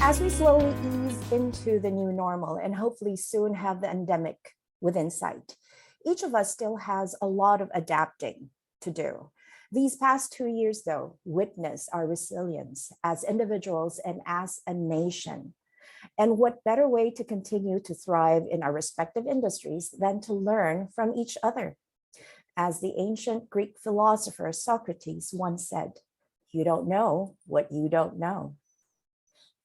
As we slowly ease into the new normal and hopefully soon have the endemic within sight, each of us still has a lot of adapting to do. These past 2 years, though, witness our resilience as individuals and as a nation. And what better way to continue to thrive in our respective industries than to learn from each other? As the ancient Greek philosopher Socrates once said, "You don't know what you don't know."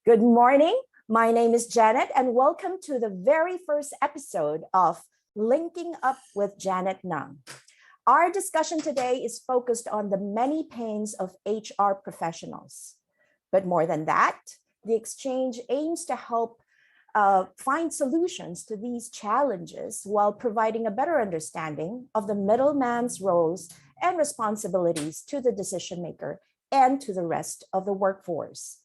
Good morning. My name is Janet, and welcome to the very first episode of Linking Up with Janet Nang. Our discussion today is focused on the many pains of HR professionals. But more than that, the exchange aims to help find solutions to these challenges while providing a better understanding of the middleman's roles and responsibilities to the decision maker and to the rest of the workforce.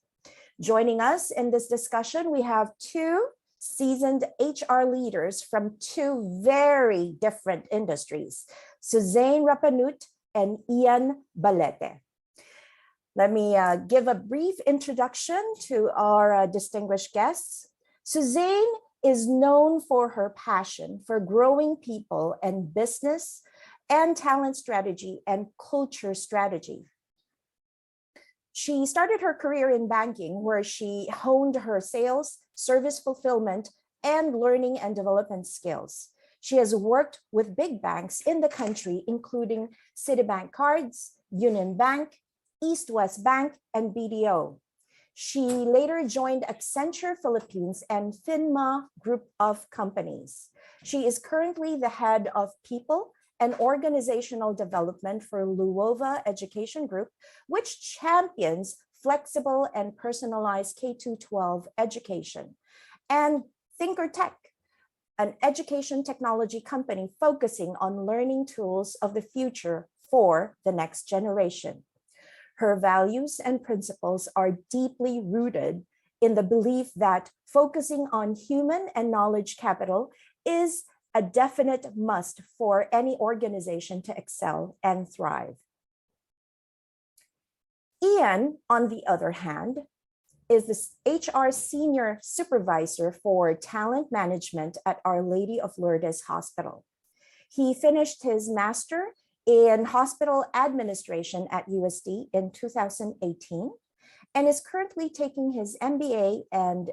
Joining us in this discussion, we have two seasoned HR leaders from two very different industries, Suzanne Rapanut and Ian Balete. Let me give a brief introduction to our distinguished guests. Suzanne is known for her passion for growing people and business and talent strategy and culture strategy. She started her career in banking, where she honed her sales, service fulfillment, and learning and development skills. She has worked with big banks in the country, including Citibank Cards, Union Bank, East West Bank, and BDO. She later joined Accenture Philippines and Finma Group of Companies. She is currently the head of People and Organizational Development for Luova Education Group, which champions flexible and personalized K-12 education, and ThinkerTech, an education technology company focusing on learning tools of the future for the next generation. Her values and principles are deeply rooted in the belief that focusing on human and knowledge capital is a definite must for any organization to excel and thrive. Ian, on the other hand, is the HR Senior Supervisor for Talent Management at Our Lady of Lourdes Hospital. He finished his Master in Hospital Administration at USD in 2018 and is currently taking his MBA and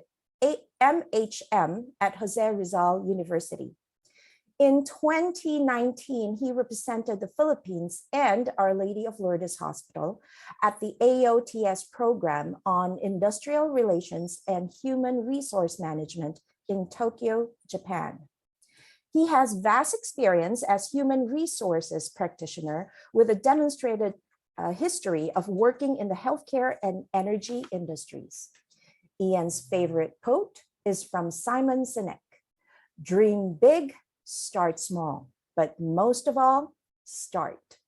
MHM at Jose Rizal University. In 2019, he represented the Philippines and Our Lady of Lourdes Hospital at the AOTS program on Industrial Relations and Human Resource Management in Tokyo, Japan. He has vast experience as human resources practitioner with a demonstrated history of working in the healthcare and energy industries. Ian's favorite quote is from Simon Sinek: "Dream big, start small, but most of all, start."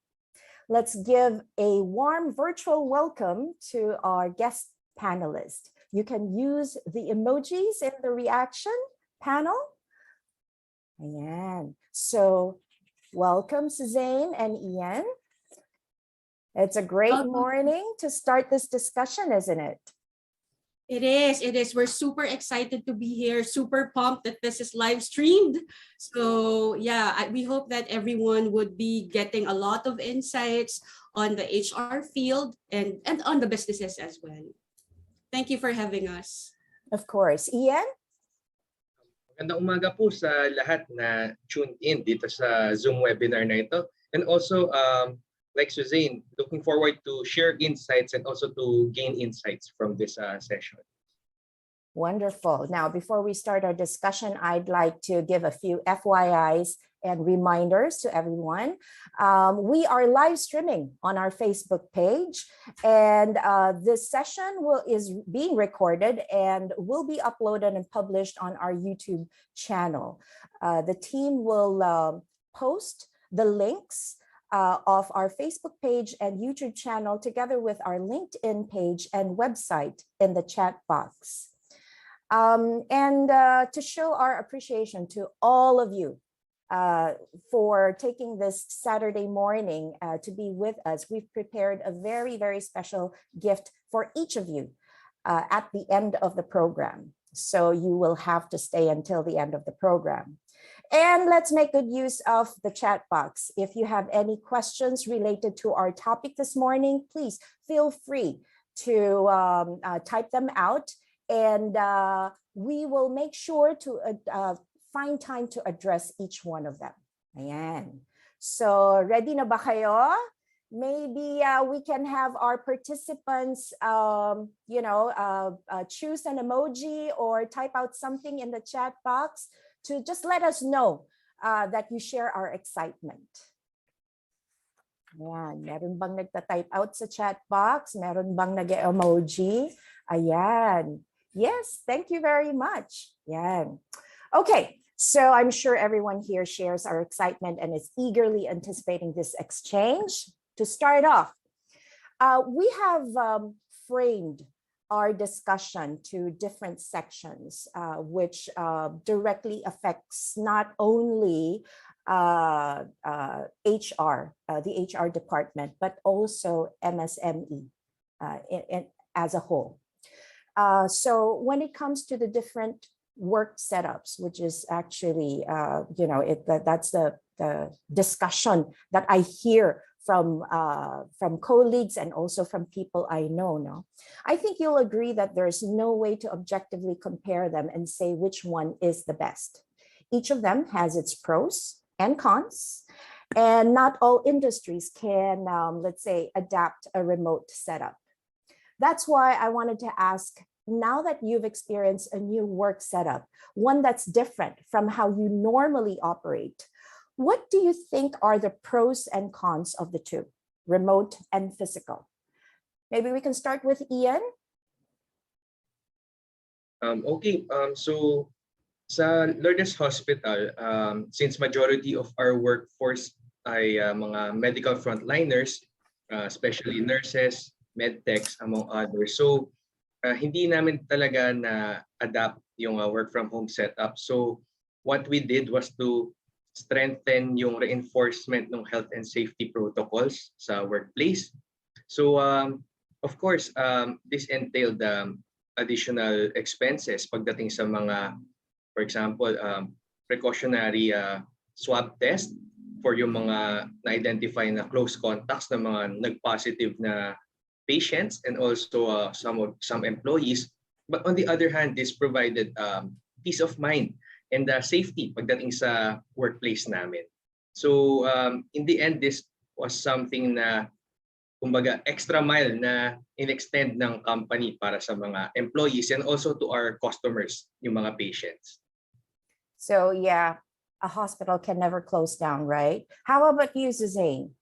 Let's give a warm virtual welcome to our guest panelist. You can use the emojis in the reaction panel. Ayan. So welcome, Suzanne and Ian. It's a great morning to start this discussion, isn't it? It is. We're super excited to be here, super pumped that this is live streamed. So yeah, we hope that everyone would be getting a lot of insights on the HR field and on the businesses as well. Thank you for having us. Of course. Ian? Magandang umaga po sa lahat na tuned in dito sa Zoom webinar na ito. And also, like Suzanne, looking forward to share insights and also to gain insights from this session. Wonderful. Now, before we start our discussion, I'd like to give a few FYIs and reminders to everyone. We are live streaming on our Facebook page, and this session is being recorded and will be uploaded and published on our YouTube channel. The team will post the links of our Facebook page and YouTube channel together with our LinkedIn page and website in the chat box. And to show our appreciation to all of you for taking this Saturday morning to be with us, we've prepared a very, very special gift for each of you. at the end of the program. So you will have to stay until the end of the program. And let's make good use of the chat box. If you have any questions related to our topic this morning, please feel free to type them out, and we will make sure to find time to address each one of them. Ayan. So ready na ba kayo? Maybe we can have our participants, choose an emoji or type out something in the chat box to just let us know that you share our excitement. Ayan, meron bang nagta-type out sa chat box? Meron bang nag-emoji? Ayan. Yes, thank you very much. Ayan. Okay, so I'm sure everyone here shares our excitement and is eagerly anticipating this exchange. To start off, we have framed our discussion to different sections, which directly affects not only HR, the HR department, but also MSME as a whole. So when it comes to the different work setups, which is actually, that's the discussion that I hear from colleagues and also from people I know. No, I think you'll agree that there's no way to objectively compare them and say which one is the best. Each of them has its pros and cons, and not all industries can, let's say, adapt a remote setup. That's why I wanted to ask, now that you've experienced a new work setup, one that's different from how you normally operate, what do you think are the pros and cons of the two, remote and physical? Maybe we can start with Ian. Okay, so sa Lourdes Hospital, since majority of our workforce ay mga medical frontliners, especially nurses, medtechs, among others. So hindi namin talaga na-adapt yung work from home setup. So what we did was to strengthen yung reinforcement ng health and safety protocols sa workplace. So of course, this entailed additional expenses pagdating sa mga, for example, precautionary swab test for yung mga na-identify na close contacts ng mga nag-positive na patients and also some employees. But on the other hand, this provided peace of mind and safety pagdating sa workplace namin. So in the end, this was something na kumbaga extra mile na in-extend ng company para sa mga employees and also to our customers, yung mga patients. So yeah, a hospital can never close down, right? How about you, Suzanne?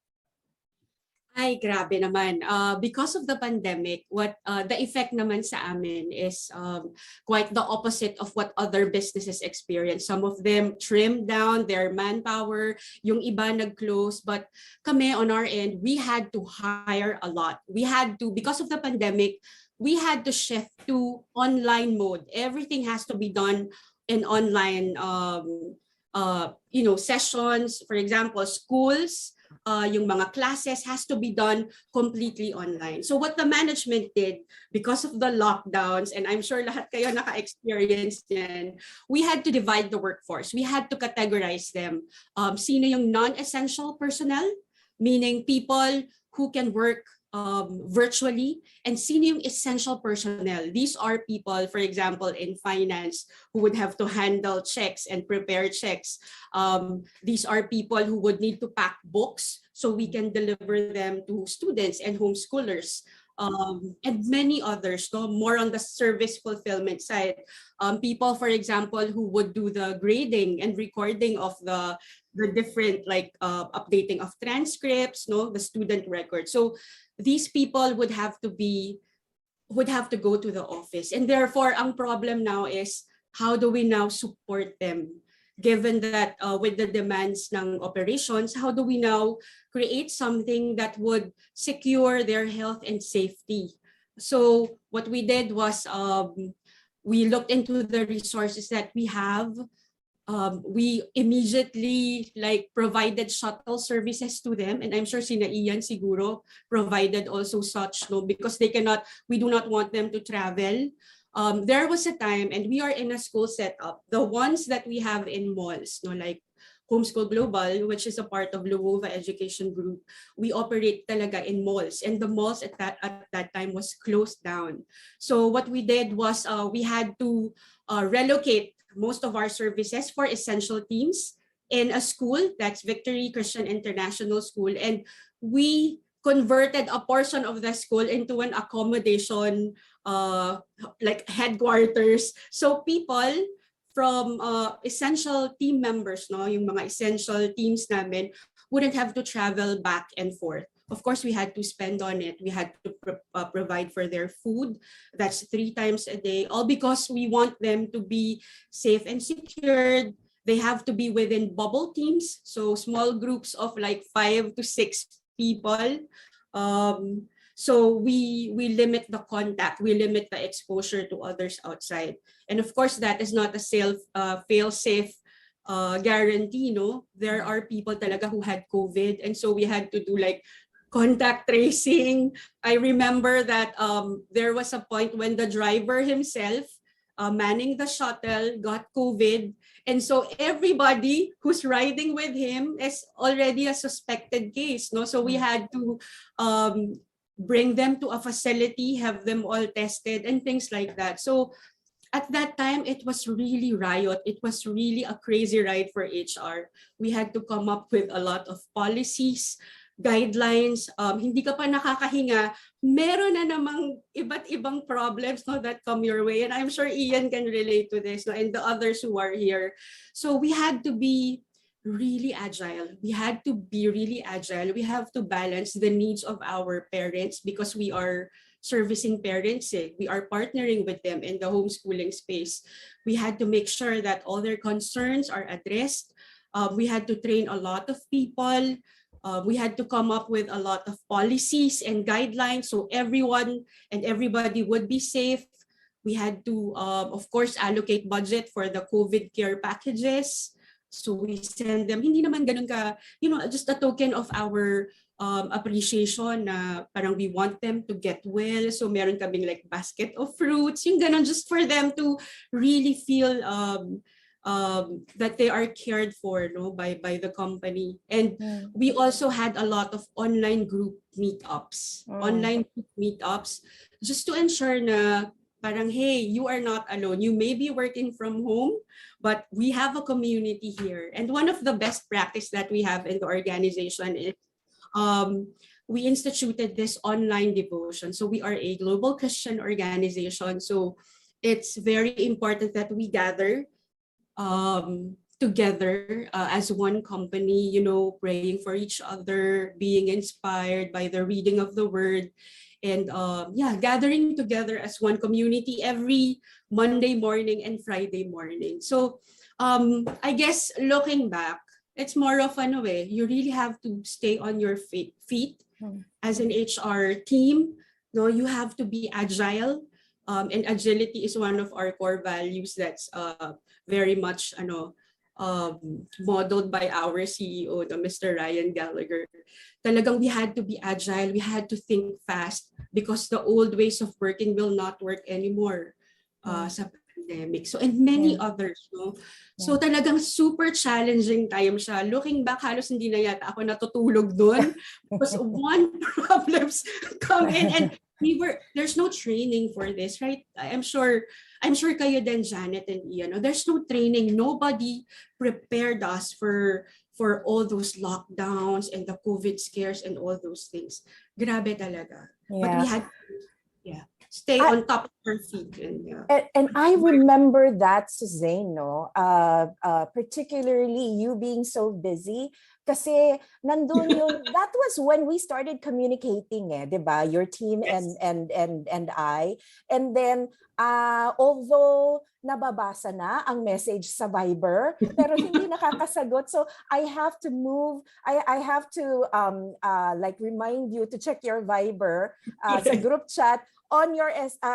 Ay, grabe naman. Because of the pandemic, what the effect naman sa amin is quite the opposite of what other businesses experience. Some of them trimmed down their manpower, yung iba nag-close, but kami on our end, we had to hire a lot. We had to, because of the pandemic, we had to shift to online mode. Everything has to be done in online sessions. For example, schools, yung mga classes has to be done completely online. So what the management did, because of the lockdowns, and I'm sure lahat kayo naka-experience yan, we had to divide the workforce. We had to categorize them. Sino yung non-essential personnel, meaning people who can work virtually, and sino yung essential personnel. These are people, for example, in finance who would have to handle checks and prepare checks. These are people who would need to pack books so we can deliver them to students and homeschoolers. And many others, no? More on the service fulfillment side. People, for example, who would do the grading and recording of the different, like updating of transcripts, no, the student record. So these people would have to go to the office, and therefore ang problem now is how do we now support them, given that with the demands ng operations, how do we now create something that would secure their health and safety? So what we did was we looked into the resources that we have, we immediately like provided shuttle services to them, and I'm sure sina Ian siguro provided also such, no, because we do not want them to travel. There was a time, and we are in a school setup, the ones that we have in malls, no, like Homeschool Global, which is a part of Luova Education Group, we operate talaga in malls, and the malls at that time was closed down. So what we did was we had to relocate most of our services for essential teams in a school, that's Victory Christian International School, and we converted a portion of the school into an accommodation like headquarters. So people from essential team members, no, yung mga essential teams namin, wouldn't have to travel back and forth. Of course, we had to spend on it. We had to provide for their food. That's 3 times a day, all because we want them to be safe and secured. They have to be within bubble teams, so small groups of like 5 to 6 people. So we limit the contact, we limit the exposure to others outside. And of course, that is not a fail-safe guarantee, no? There are people talaga who had COVID, and so we had to do like contact tracing. I remember that there was a point when the driver himself manning the shuttle got COVID, and so everybody who's riding with him is already a suspected case, no? So we had to bring them to a facility, have them all tested and things like that. So at that time, it was really riot. It was really a crazy ride for HR. We had to come up with a lot of policies, guidelines. Hindi ka pa nakakahinga, meron na namang iba't ibang problems, no, that come your way. And I'm sure Ian can relate to this, no, and the others who are here. So we had to be really agile. We had to be really agile. We have to balance the needs of our parents because we are servicing parents. We are partnering with them in the homeschooling space. We had to make sure that all their concerns are addressed. We had to train a lot of people. We had to come up with a lot of policies and guidelines so everyone and everybody would be safe. We had to, of course, allocate budget for the COVID care packages. So we send them, hindi naman ganun ka, just a token of our appreciation na parang we want them to get well. So meron kaming like basket of fruits, yung ganun, just for them to really feel that they are cared for, no, by the company. And we also had a lot of online group meetups, just to ensure na parang, hey, you are not alone. You may be working from home, but we have a community here. And one of the best practice that we have in the organization is we instituted this online devotion. So we are a global Christian organization. So it's very important that we gather together as one company, praying for each other, being inspired by the reading of the word. And gathering together as one community every Monday morning and Friday morning. So I guess looking back, it's more of you really have to stay on your feet as an HR team. No, you have to be agile, and agility is one of our core values that's very much modeled by our CEO, Mr. Ryan Gallagher. Talagang we had to be agile, we had to think fast because the old ways of working will not work anymore sa pandemic. So, and many others, no? So talagang super challenging time siya. Looking back, halos hindi na yata ako natutulog doon because one problems come in and there's no training for this, right? I'm sure kayo din, Janet and Ian, there's no training. Nobody prepared us for all those lockdowns and the COVID scares and all those things. Grabe talaga. Yeah. But we had to stay on top of our feet. And I remember that, Suzanne, no? Particularly you being so busy. Kasi nandun yun, that was when we started communicating, diba? Your team and I. And then, although nababasa na ang message sa Viber, pero hindi nakakasagot. So I have to move, I have to like remind you to check your Viber sa group chat on your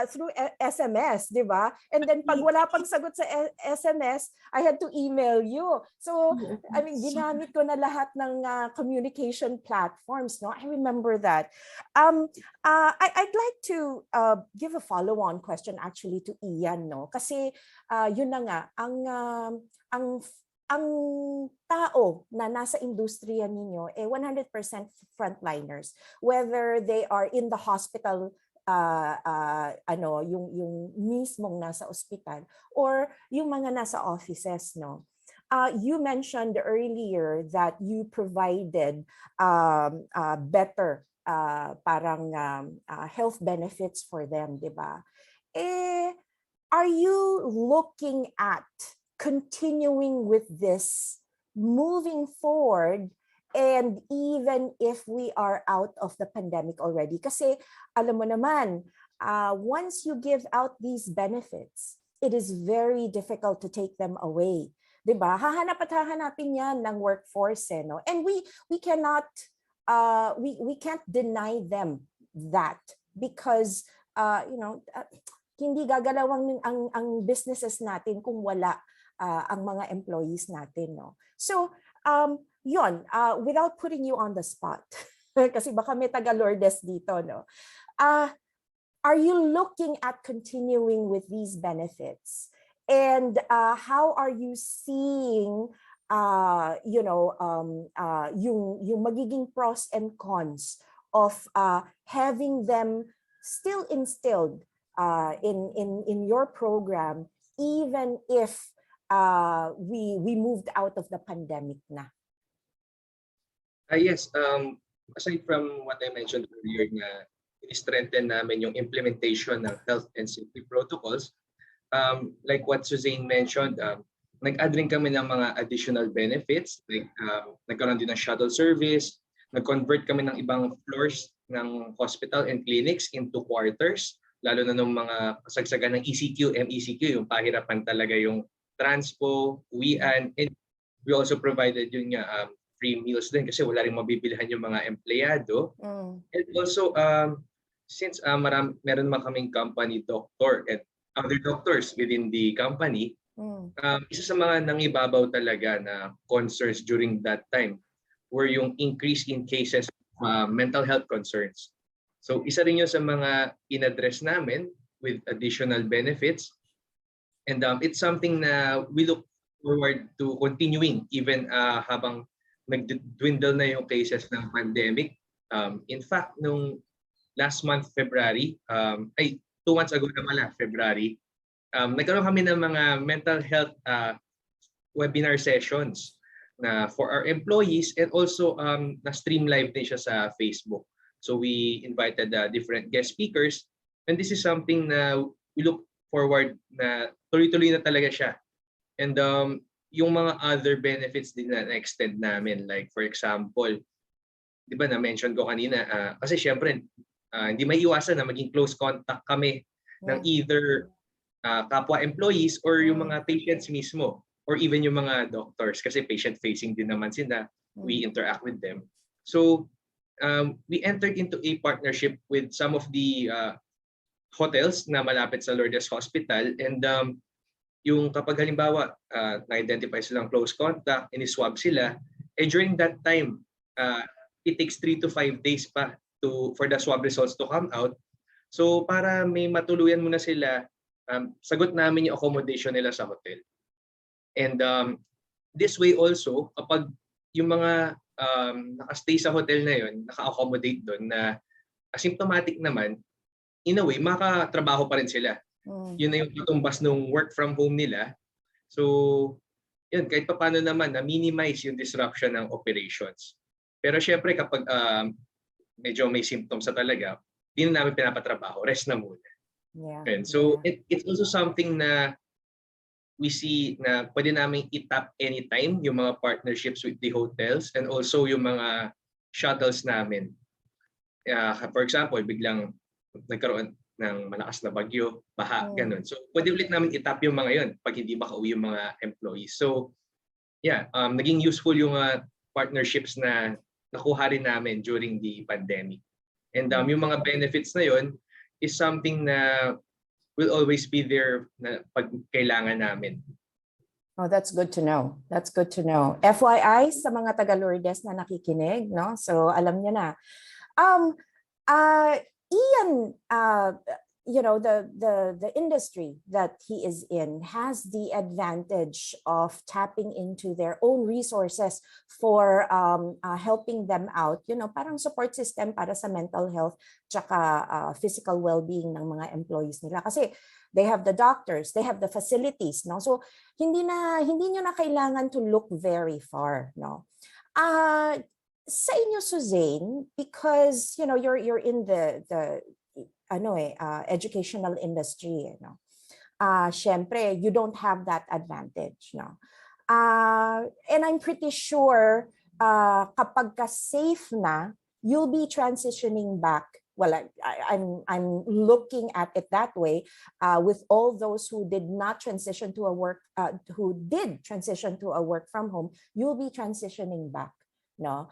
through SMS, di ba? And then pag wala pang sagot sa SMS, I had to email you. So, I mean, ginamit ko na lahat ng communication platforms, no? I remember that. I'd like to give a follow-on question actually to Ian, no? Kasi yun na nga, ang tao na nasa industriya ninyo 100% frontliners, whether they are in the hospital, yung mismong nasa ospital, or yung mga nasa offices, no. You mentioned earlier that you provided better health benefits for them, di ba? Are you looking at continuing with this moving forward, and even if we are out of the pandemic already? Kasi alam mo naman, once you give out these benefits, it is very difficult to take them away. Diba? Hahanap at hahanapin yan ng workforce, no? And we cannot we can't deny them that, because hindi gagalawang ang businesses natin kung wala ang mga employees natin, no? So, without putting you on the spot, kasi baka may taga Lourdes dito, no? Are you looking at continuing with these benefits? And how are you seeing, yung magiging pros and cons of having them still instilled in your program, even if we moved out of the pandemic na? Yes, aside from what I mentioned earlier, na i-strengthen namin yung implementation ng health and safety protocols, like what Suzanne mentioned, nag-add rin kami ng mga additional benefits, like nagkaroon din ng shuttle service, nag-convert kami ng ibang floors ng hospital and clinics into quarters, lalo na ng mga kasagsagan ng ECQ, MECQ, yung pahirapan talaga yung transpo, uwian, and we also provided yung free meals din kasi wala rin mabibilhan yung mga empleyado. And also, since meron naman kaming company doctor and other doctors within the company, isa sa mga nangibabaw talaga na concerns during that time were yung increase in cases of mental health concerns. So isa rin yun sa mga in-address namin with additional benefits. And it's something na we look forward to continuing even habang nag-dwindle na yung cases ng pandemic. In fact, nung last month, February, 2 months ago na pala, February, nagkaroon kami ng mga mental health webinar sessions na for our employees, and also na-stream live din siya sa Facebook. So we invited different guest speakers, and this is something na we look forward na tuloy-tuloy na talaga siya. And yung mga other benefits din na extend namin, like for example, di ba na-mention ko kanina, kasi syempre hindi may iwasan na maging close contact kami ng either kapwa employees or yung mga patients mismo, or even yung mga doctors, kasi patient-facing din naman sila, we interact with them. So we entered into a partnership with some of the hotels na malapit sa Lourdes Hospital, and yung kapag halimbawa na-identify silang close contact, ini-swab sila, during that time, it takes 3 to 5 days pa for the swab results to come out. So para may matuluyan muna sila, sagot namin yung accommodation nila sa hotel. And this way also, kapag yung mga nakastay sa hotel na yun, naka-accommodate doon na asymptomatic naman, in a way, makatrabaho pa rin sila. Yun na yung katumbas ng work from home nila. So, yun, kahit pa paano naman, na-minimize yung disruption ng operations. Pero syempre, kapag medyo may symptoms na talaga, hindi na namin pinapatrabaho, rest na muna. And so, it's also something na we see na pwede namin itap anytime yung mga partnerships with the hotels and also yung mga shuttles namin. For example, biglang nagkaroon ng malakas na bagyo, baha, ganun. So, pwede ulit namin itap yung mga yun pag hindi makauwi yung mga employees. So, yeah, naging useful yung partnerships na nakuha rin namin during the pandemic. And yung mga benefits na yun, is something na will always be there na pag kailangan namin. Oh, that's good to know. That's good to know. FYI sa mga taga Lourdes na nakikinig, no? So alam niyo na. Ian, the industry that he is in has the advantage of tapping into their own resources for helping them out. Parang support system para sa mental health tsaka physical well-being ng mga employees nila. Kasi they have the doctors, they have the facilities, no? So hindi nyo na kailangan to look very far, no? Sa inyo, Suzanne, because you're in the educational industry, syempre you don't have that advantage, no? And I'm pretty sure kapag ka safe na, you'll be transitioning back. Well, I'm looking at it that way, with all those who did not transition to who did transition to a work from home, you'll be transitioning back, no?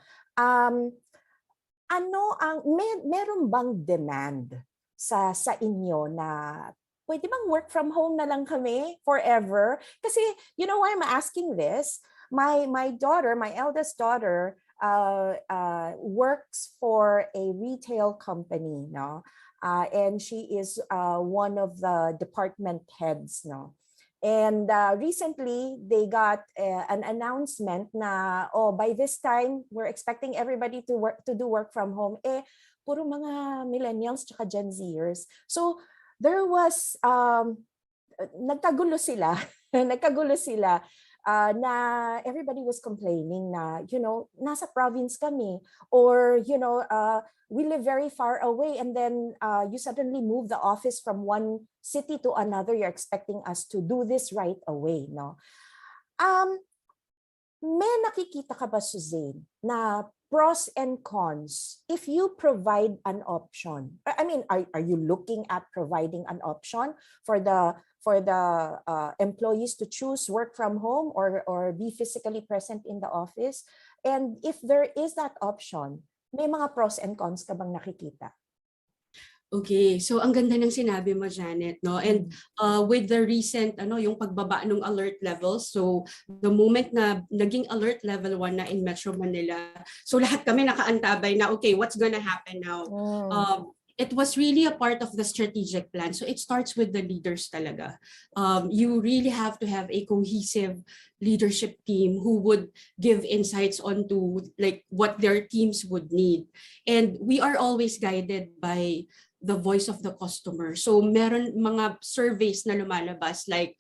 Meron bang demand sa inyo na pwede bang work from home na lang kami forever? Kasi you know why I'm asking this? My daughter, my eldest daughter, works for a retail company, no? And she is one of the department heads, no? And recently they got an announcement na, by this time we're expecting everybody to do work from home. Puro mga millennials tsaka Gen Zers. So there was nagkagulo sila na everybody was complaining na nasa province kami, or we live very far away, and then you suddenly move the office from one city to another. You're expecting us to do this right away, no? May nakikita ka ba, Suzanne, na pros and cons if you provide an option? I mean, are you looking at providing an option for the employees to choose work from home or be physically present in the office? And if there is that option, may mga pros and cons ka bang nakikita? Okay, so ang ganda ng sinabi mo, Janet, no? And with the recent yung pagbaba ng alert levels, so the moment na naging alert level 1 na in Metro Manila, so lahat kami nakaantabay na, okay, what's gonna happen now? It was really a part of the strategic plan. So it starts with the leaders talaga. You really have to have a cohesive leadership team who would give insights onto like what their teams would need. And we are always guided by the voice of the customer. So meron mga surveys na lumalabas, like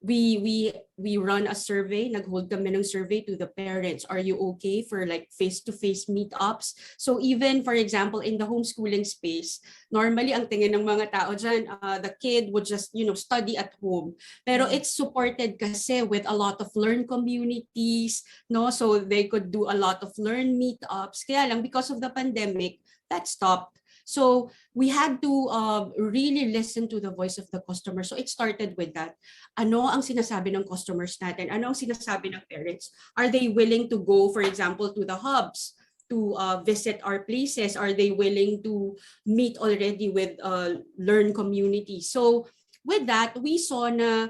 we run a survey, nag-hold kami ng survey to the parents. Are you okay for like face-to-face meetups? So even for example in the homeschooling space, normally ang tingin ng mga tao dyan, the kid would just study at home. Pero it's supported kasi with a lot of learn communities, no? So they could do a lot of learn meetups. Kaya lang because of the pandemic, that stopped. So we had to really listen to the voice of the customer. So it started with that. Ano ang sinasabi ng customers natin? Ano ang sinasabi ng parents? Are they willing to go, for example, to the hubs to visit our places? Are they willing to meet already with learn community? So with that, we saw na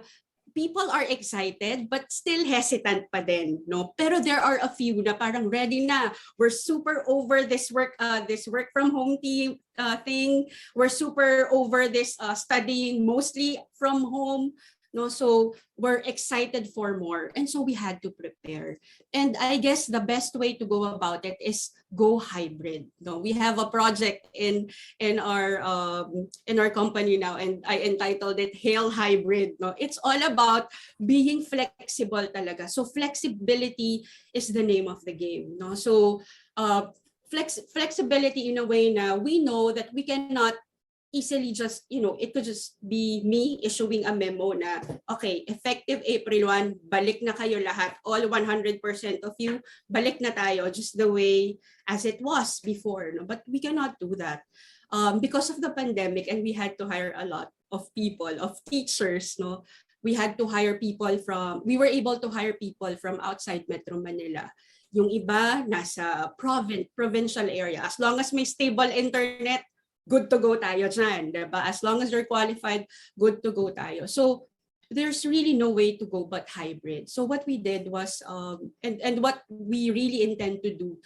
people are excited but still hesitant pa din, no? Pero there are a few na parang ready na. We're super over this work from home thing. We're super over this studying mostly from home, no? So we're excited for more, and so we had to prepare. And I guess the best way to go about it is go hybrid. No, we have a project in our company now, and I entitled it Hail Hybrid. No, it's all about being flexible talaga. So flexibility is the name of the game. No, so flexibility in a way na we know that we cannot easily just, it could just be me issuing a memo na, okay, effective April 1, balik na kayo lahat, all 100% of you, balik na tayo, just the way as it was before. No? But we cannot do that because of the pandemic, and we had to hire a lot of people, of teachers, no? We were able to hire people from outside Metro Manila. Yung iba, nasa provincial area. As long as may stable internet, good to go tayo dyan, diba? As long as you're qualified, good to go tayo. So there's really no way to go but hybrid. So what we did was, and what we really intend to do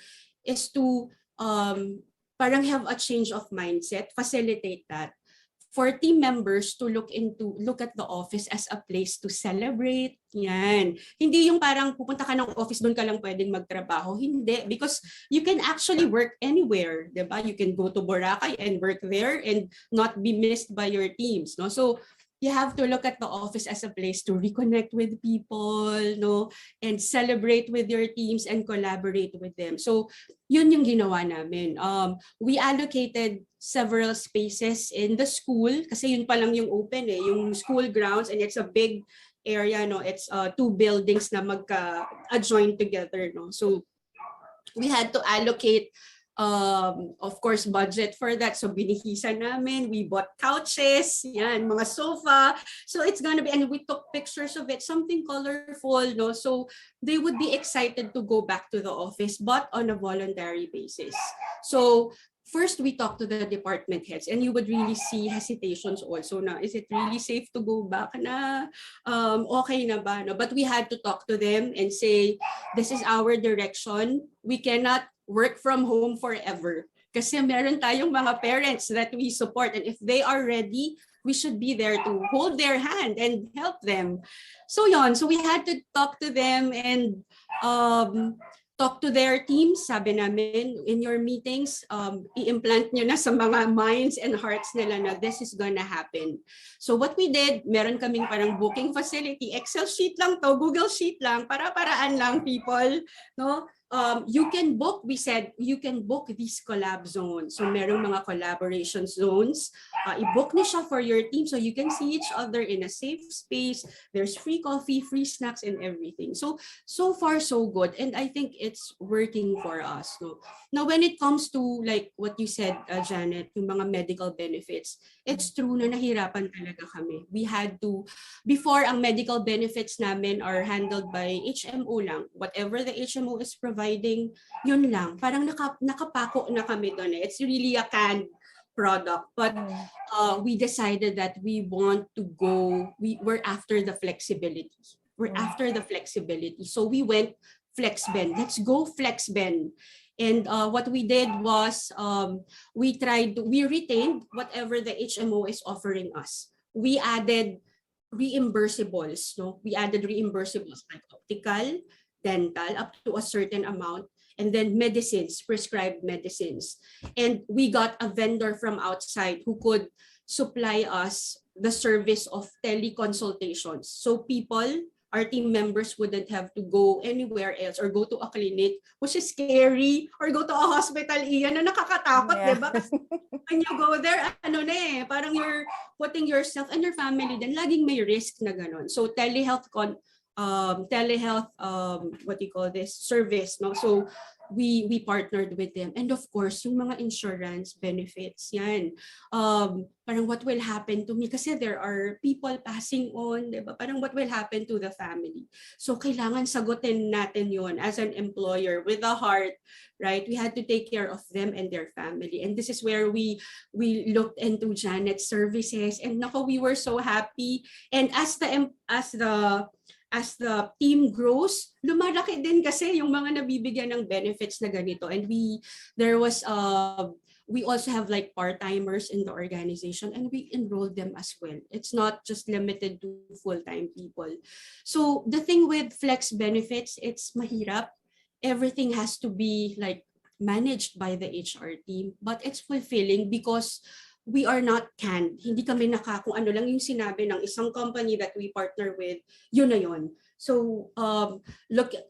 is to parang have a change of mindset, facilitate that for team members to look at the office as a place to celebrate. Yan. Hindi yung parang pupunta ka ng office, doon ka lang pwedeng magtrabaho. Hindi. Because you can actually work anywhere. Diba? You can go to Boracay and work there and not be missed by your teams. No? So you have to look at the office as a place to reconnect with people, no, and celebrate with your teams and collaborate with them. So yun yung ginawa namin. We allocated several spaces in the school kasi yun pa lang yung open yung school grounds, and it's a big area, no. It's 2 buildings na magka-adjoin together, no. So we had to allocate of course budget for that, so binihisan namin, we bought couches, yan, mga sofa, so it's gonna be, and we took pictures of it, something colorful, no, so they would be excited to go back to the office, but on a voluntary basis. So first we talked to the department heads, and you would really see hesitations also na, is it really safe to go back na, okay na ba, no? But we had to talk to them and say, this is our direction, we cannot work from home forever. Kasi meron tayong mga parents that we support, and if they are ready, we should be there to hold their hand and help them. So yon, so we had to talk to them and talk to their teams. Sabi namin, in your meetings, i-implant nyo na sa mga minds and hearts nila na this is gonna happen. So what we did, meron kaming parang booking facility, Excel sheet lang to, Google sheet lang, para-paraan lang people, no? You can book, we said, you can book these collab zones. So merong mga collaboration zones. I-book niyo siya for your team so you can see each other in a safe space. There's free coffee, free snacks, and everything. So far so good. And I think it's working for us. No? Now, when it comes to like what you said, Janet, yung mga medical benefits, it's true na nahirapan talaga kami. We had to, before ang medical benefits namin are handled by HMO lang. Whatever the HMO is providing, yun lang. Parang nakapako na kami doon. It's really a canned product. But we decided that we want to go, we're after the flexibility. We're after the flexibility. So we went FlexBen. Let's go FlexBen. And what we did was we retained whatever the HMO is offering us. We added reimbursables, no? We added reimbursables like optical, dental, up to a certain amount, and then medicines, prescribed medicines. And we got a vendor from outside who could supply us the service of teleconsultations. So people, our team members, wouldn't have to go anywhere else or go to a clinic, which is scary, or go to a hospital, iyan na nakakatakot, diba? When you go there, parang you're putting yourself and your family, then laging may risk na ganon. So telehealth what do you call this, service, no? So we partnered with them, and of course yung mga insurance benefits yan, parang what will happen to me, kasi there are people passing on, diba? Parang what will happen to the family. So kailangan sagutin natin yon as an employer with a heart, right? We had to take care of them and their family, and this is where we looked into Janet's services, and nako, we were so happy. And as the team grows, lumalaki din kasi yung mga nabibigyan ng benefits na ganito. And we also have like part-timers in the organization, and we enrolled them as well. It's not just limited to full-time people. So the thing with flex benefits, it's mahirap. Everything has to be like managed by the HR team, but it's fulfilling because we are not canned. Hindi kami kung ano lang yung sinabi ng isang company that we partner with, yun na yun. So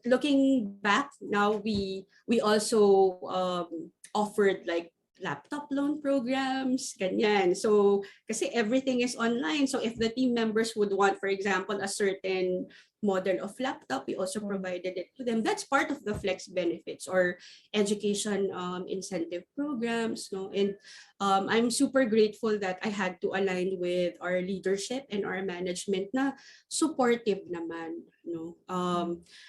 looking back now, we also offered like laptop loan programs, ganyan. So kasi everything is online. So if the team members would want, for example, a certain model of laptop. We also provided it to them. That's part of the flex benefits or education incentive programs. No? And I'm super grateful that I had to align with our leadership and our management na supportive naman. No?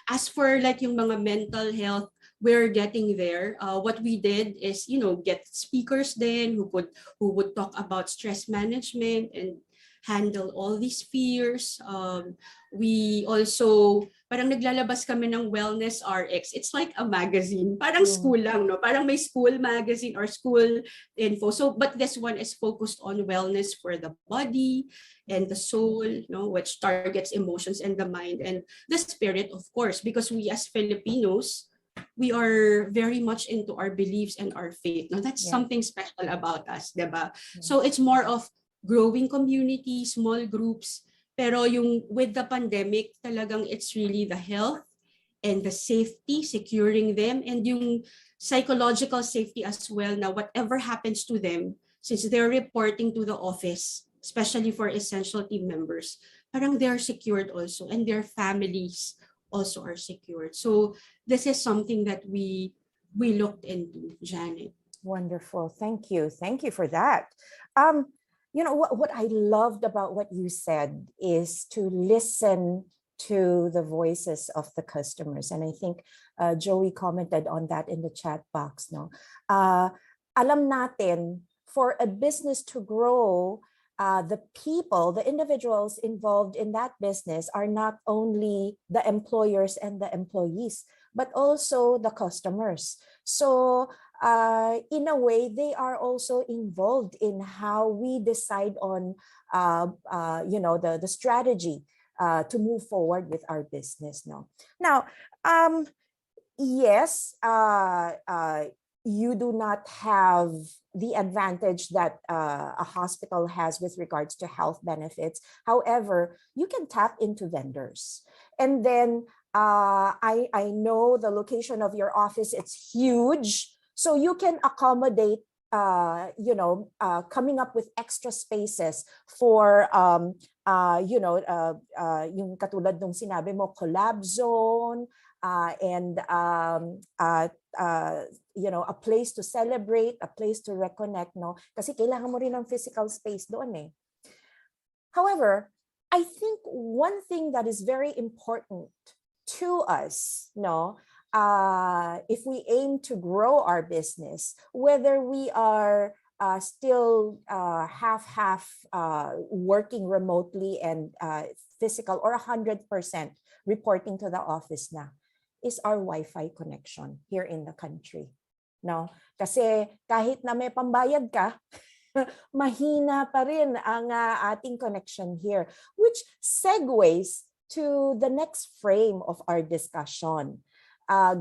As for like yung mga mental health, we're getting there. What we did is, get speakers then who would talk about stress management and handle all these fears. We also, parang naglalabas kami ng Wellness RX. It's like a magazine. Parang school lang, no? Parang may school magazine or school info. So, but this one is focused on wellness for the body and the soul, which targets emotions and the mind and the spirit, of course, because we as Filipinos, we are very much into our beliefs and our faith. Now, that's something special about us, diba? So it's more of growing community, small groups. Pero yung with the pandemic, talagang it's really the health and the safety, securing them, and yung psychological safety as well. Now, whatever happens to them, since they're reporting to the office, especially for essential team members, parang they're secured also, and their families also are secured. So this is something that we looked into, Janet. Wonderful. Thank you. Thank you for that. What I loved about what you said is to listen to the voices of the customers. And I think Joey commented on that in the chat box. No, alam natin, for a business to grow, the people, the individuals involved in that business are not only the employers and the employees, but also the customers. So in a way, they are also involved in how we decide on, the strategy to move forward with our business. No, now, yes, you do not have the advantage that a hospital has with regards to health benefits. However, you can tap into vendors. And then I know the location of your office, it's huge. So you can accommodate, coming up with extra spaces for, yung katulad nung sinabi mo, collab zone, and a place to celebrate, a place to reconnect, no? Kasi kailangan mo rin ng physical space doon eh. However, I think one thing that is very important to us, no, if we aim to grow our business, whether we are still half working remotely and physical, or 100% reporting to the office na, is our Wi-Fi connection here in the country. No? Kasi kahit na may pambayad ka, mahina pa rin ang ating connection here, which segues to the next frame of our discussion.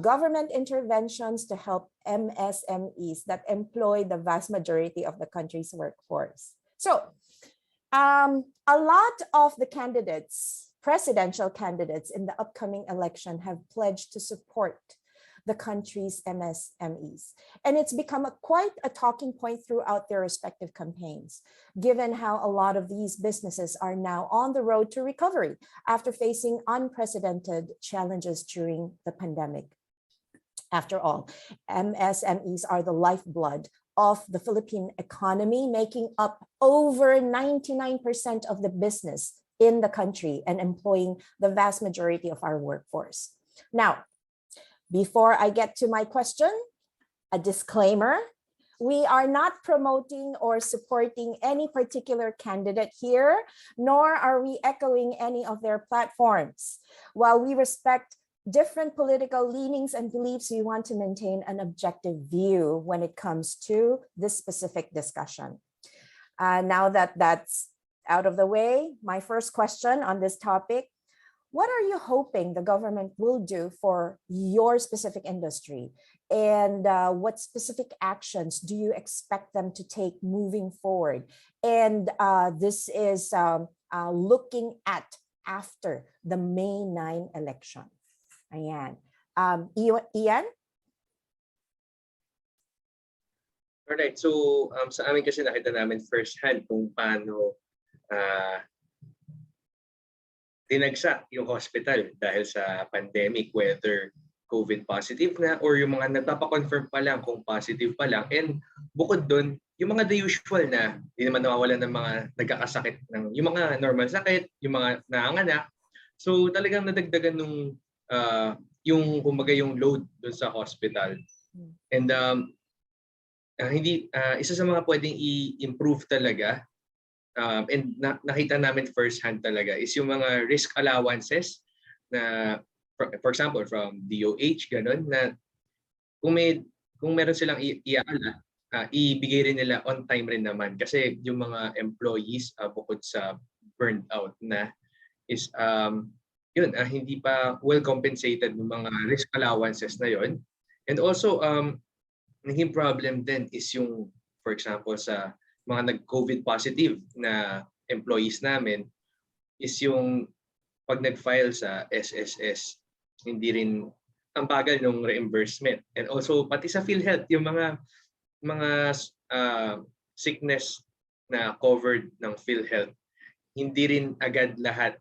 Government interventions to help MSMEs that employ the vast majority of the country's workforce. So, a lot of the presidential candidates in the upcoming election have pledged to support the country's MSMEs. And it's become quite a talking point throughout their respective campaigns, given how a lot of these businesses are now on the road to recovery after facing unprecedented challenges during the pandemic. After all, MSMEs are the lifeblood of the Philippine economy, making up over 99% of the business in the country and employing the vast majority of our workforce. Now, before I get to my question, a disclaimer: we are not promoting or supporting any particular candidate here, nor are we echoing any of their platforms. While we respect different political leanings and beliefs, we want to maintain an objective view when it comes to this specific discussion. Now that that's out of the way, my first question on this topic: what are you hoping the government will do for your specific industry? And what specific actions do you expect them to take moving forward? And this is looking at after the May 9 election. Ayan. Ian? Alright, so sa amin kasi nakita namin firsthand kung paano dinagsak yung hospital dahil sa pandemic, whether COVID positive na or yung mga nagpapa-confirm pa lang kung positive pa lang. And bukod doon, yung mga the usual na hindi naman nawawalan ng mga nagkakasakit ng yung mga normal sakit, yung mga nanganganak. So talagang nadagdagan nung yung kumbaga yung load doon sa hospital. And isa sa mga pwedeng i-improve talaga and nakita namin first hand talaga is yung mga risk allowances na for example from DOH ganun na kung meron silang iaala ibigay rin nila on time rin naman kasi yung mga employees bukod sa burned out na is yun hindi pa well compensated ng mga risk allowances na yon. And also naging problem din is yung for example sa mga nag-COVID positive na employees namin is yung pag nag-file sa SSS, hindi rin ang bagal ng reimbursement. And also pati sa PhilHealth, yung mga sickness na covered ng PhilHealth, hindi rin agad lahat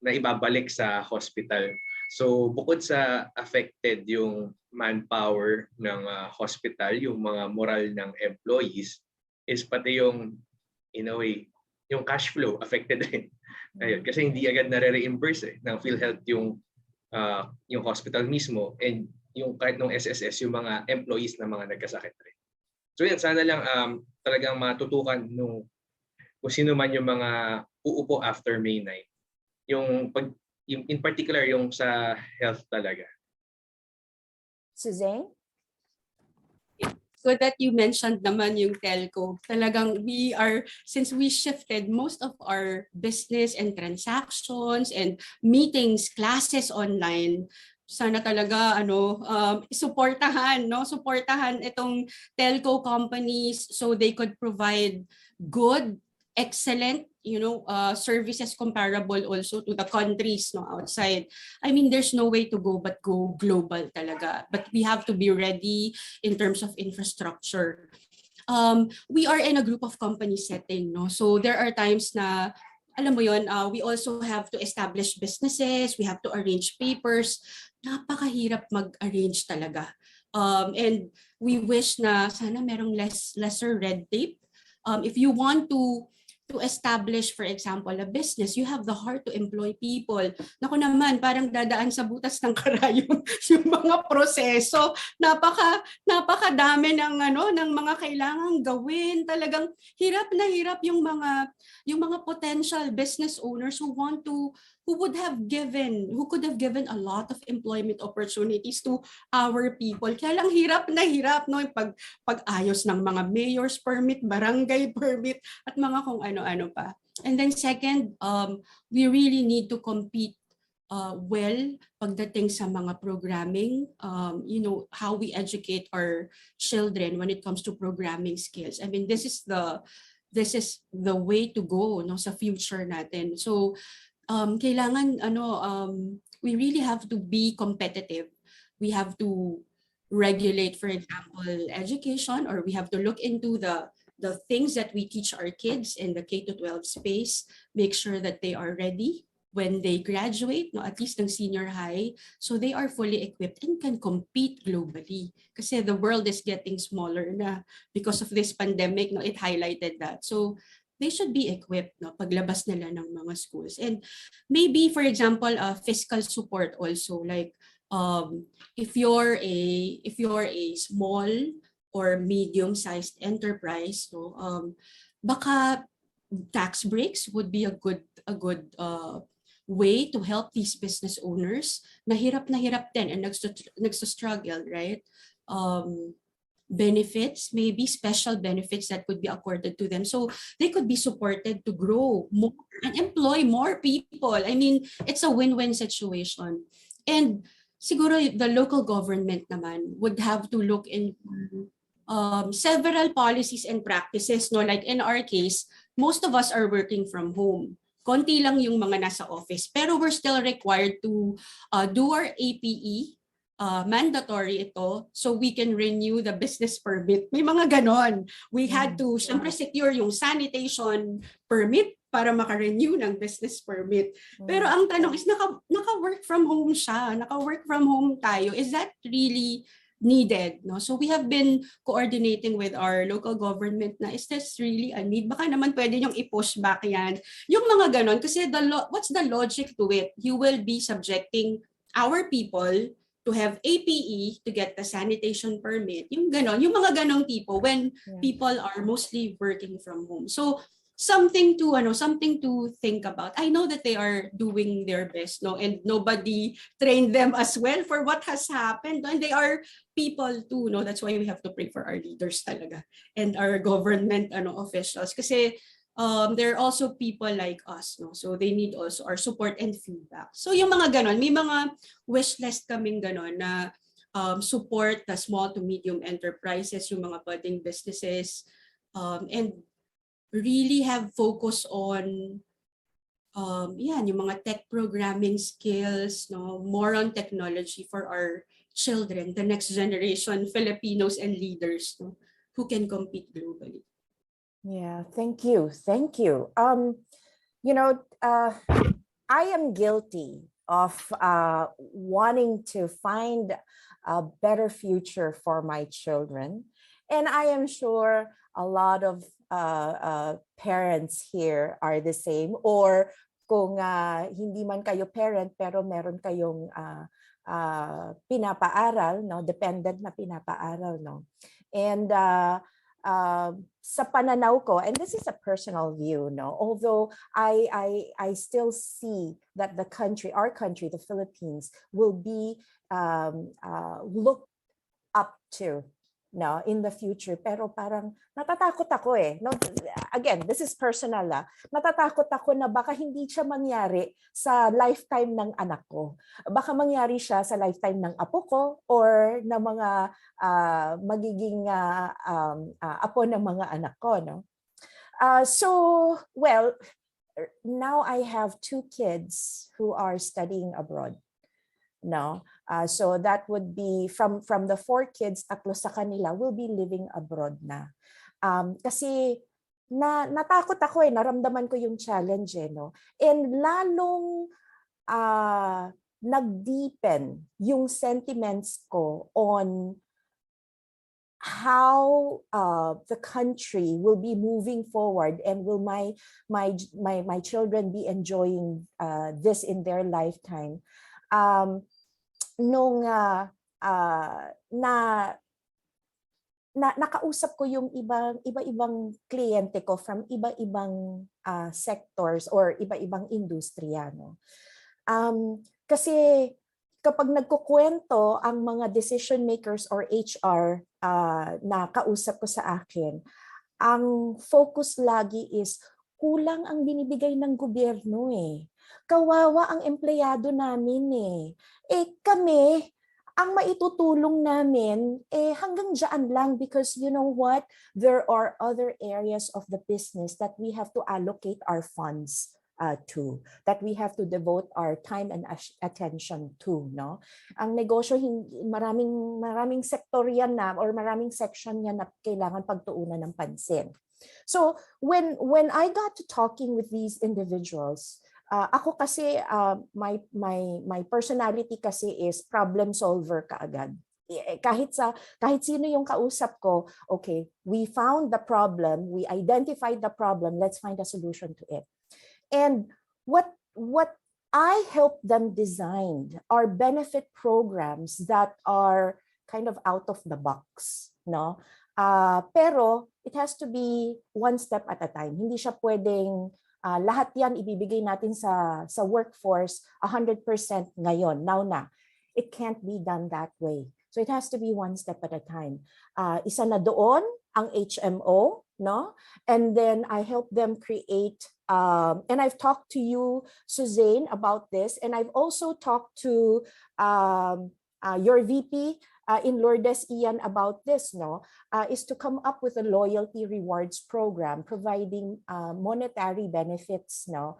na ibabalik sa hospital. So bukod sa affected yung manpower ng hospital, yung mga moral ng employees, is pati yung in a way yung cash flow affected din. Ayun, kasi hindi agad nare-reimburse ng PhilHealth yung hospital mismo and yung kahit ng SSS yung mga employees na mga nagkasakit rin. So yan, sana lang talagang matutukan nung kung sino man yung mga uupo after May 9. Yung in particular yung sa health talaga. Suzanne? Good that you mentioned naman yung telco. Talagang since we shifted most of our business and transactions and meetings, classes online, sana talaga suportahan itong telco companies so they could provide good, excellent services comparable also to the countries outside. I mean, there's no way to go but go global talaga. But we have to be ready in terms of infrastructure. We are in a group of company setting, so there are times na alam mo yon, we also have to establish businesses, we have to arrange papers. Napakahirap mag-arrange talaga. And we wish na sana merong lesser red tape. If you want to establish, for example, a business, you have the heart to employ people. Naku naman, parang dadaan sa butas ng karayom yung mga proseso. Napakadami ng mga kailangang gawin. Talagang hirap na hirap yung mga potential business owners who could have given a lot of employment opportunities to our people. Kaya lang hirap na hirap yung pag-ayos ng mga mayor's permit, barangay permit, at mga kung ano-ano pa. And then second, we really need to compete well pagdating sa mga programming, how we educate our children when it comes to programming skills. I mean, this is the way to go sa future natin. So kailangan we really have to be competitive. We have to regulate, for example, education, or we have to look into the things that we teach our kids in the K-12 space, make sure that they are ready when they graduate, at least ng senior high, so they are fully equipped and can compete globally. Kasi the world is getting smaller na because of this pandemic, it highlighted that. So they should be equipped paglabas nila ng mga schools. And maybe, for example, fiscal support also, like if you're a small or medium-sized enterprise, baka tax breaks would be a good way to help these business owners na hirap din and nagso-struggle, right? Benefits, maybe special benefits that could be accorded to them. So they could be supported to grow more and employ more people. I mean, it's a win-win situation. And siguro the local government naman would have to look into several policies and practices. Like in our case, most of us are working from home. Konti lang yung mga nasa office. Pero we're still required to do our APE. Mandatory ito, so we can renew the business permit. May mga ganon. We had to, syempre, secure yung sanitation permit para maka-renew ng business permit. Pero ang tanong is, naka-work from home siya, naka-work from home tayo. Is that really needed? No? So we have been coordinating with our local government na, is this really a need? Baka naman pwede niyong i-push back yan. Yung mga ganon, kasi what's the logic to it? You will be subjecting our people to have APE to get the sanitation permit. Yung ganon, yung mga ganong tipo when people are mostly working from home. So something to think about. I know that they are doing their best, no, and nobody trained them as well for what has happened, and they are people too, no. That's why we have to pray for our leaders talaga and our government officials, kasi there are also people like us, no, so they need also our support and feedback. So yung mga ganon, may mga wish list kaming ganon na support the small to medium enterprises, yung mga budding businesses, and really have focus on yung mga tech programming skills, no, more on technology for our children, the next generation Filipinos and leaders, no, who can compete globally. Yeah, thank you. I am guilty of wanting to find a better future for my children, and I am sure a lot of parents here are the same, or kung hindi man kayo parent pero meron kayong pinapaaral, no, dependent na pinapaaral, no. And sa pananaw ko, and this is a personal view, no, although I still see that our country, the Philippines, will be looked up to, no, in the future, pero parang natatakot ako no, again, this is personal, natatakot ako na baka hindi siya mangyari sa lifetime ng anak ko, baka mangyari siya sa lifetime ng apo ko or na mga magiging apo ng mga anak ko, no. So well, now I have 2 kids who are studying abroad, no. So that would be from the 4 kids, 3 sa kanila will be living abroad na. Kasi natakot ako naramdaman ko yung challenge, no. And lalong nag-deepen yung sentiments ko on how the country will be moving forward, and will my children be enjoying this in their lifetime. Nung nakausap ko yung iba-ibang kliyente ko from iba-ibang sectors or iba-ibang industriya, no. Kasi kapag nagkukwento ang mga decision makers or HR na kausap ko sa akin, ang focus lagi is kulang ang binibigay ng gobyerno Kawawa ang empleyado namin kami, ang maitutulong namin hanggang dyan lang, because you know what? There are other areas of the business that we have to allocate our funds to, that we have to devote our time and attention to, no? Ang negosyo, maraming sektor yan na, or maraming section yan na kailangan pagtuunan ng pansin. So when I got to talking with these individuals, ako kasi my personality kasi is problem solver kaagad. Kahit sino yung kausap ko, okay, we found the problem, we identified the problem, let's find a solution to it. And what I help them design are benefit programs that are kind of out of the box, no? Pero it has to be one step at a time. Hindi siya pwedeng lahat yan ibibigay natin sa workforce 100% ngayon, now na. It can't be done that way. So it has to be one step at a time. Isa na doon ang HMO, no? And then I help them create, and I've talked to you, Suzanne, about this, and I've also talked to your VP in Lourdes, Ian, about this, no, is to come up with a loyalty rewards program providing monetary benefits, no,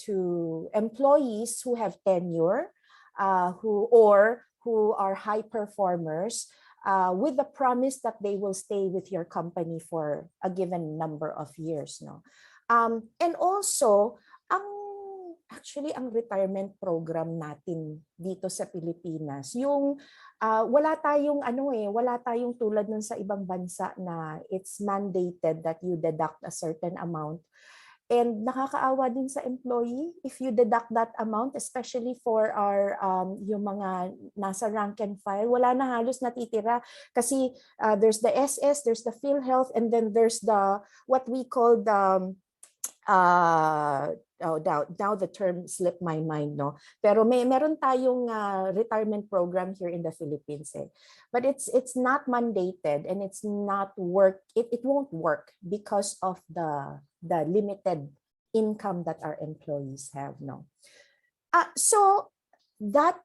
to employees who have tenure, who are high performers, with the promise that they will stay with your company for a given number of years, no. And also, actually ang retirement program natin dito sa Pilipinas, yung wala tayong tulad nun sa ibang bansa na it's mandated that you deduct a certain amount. And nakakaawa din sa employee if you deduct that amount, especially for our yung mga nasa rank and file, wala na halos natitira kasi there's the SS, there's the PhilHealth, and then there's the what we call the now the term slipped my mind, no, pero meron tayong retirement program here in the Philippines, but it's not mandated and it's not it won't work because of the limited income that our employees have, no. So that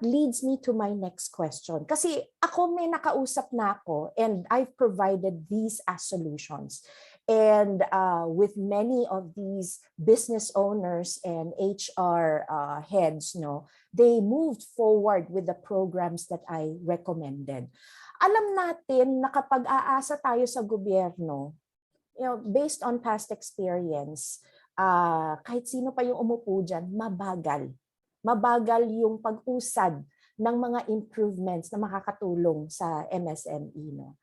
leads me to my next question, kasi ako may nakausap na ako and I've provided these as solutions. And with many of these business owners and HR heads, no, they moved forward with the programs that I recommended. Alam natin na kapag aasa tayo sa gobyerno, based on past experience, kahit sino pa yung umupo dyan, mabagal. Mabagal yung pag-usad ng mga improvements na makakatulong sa MSME, no.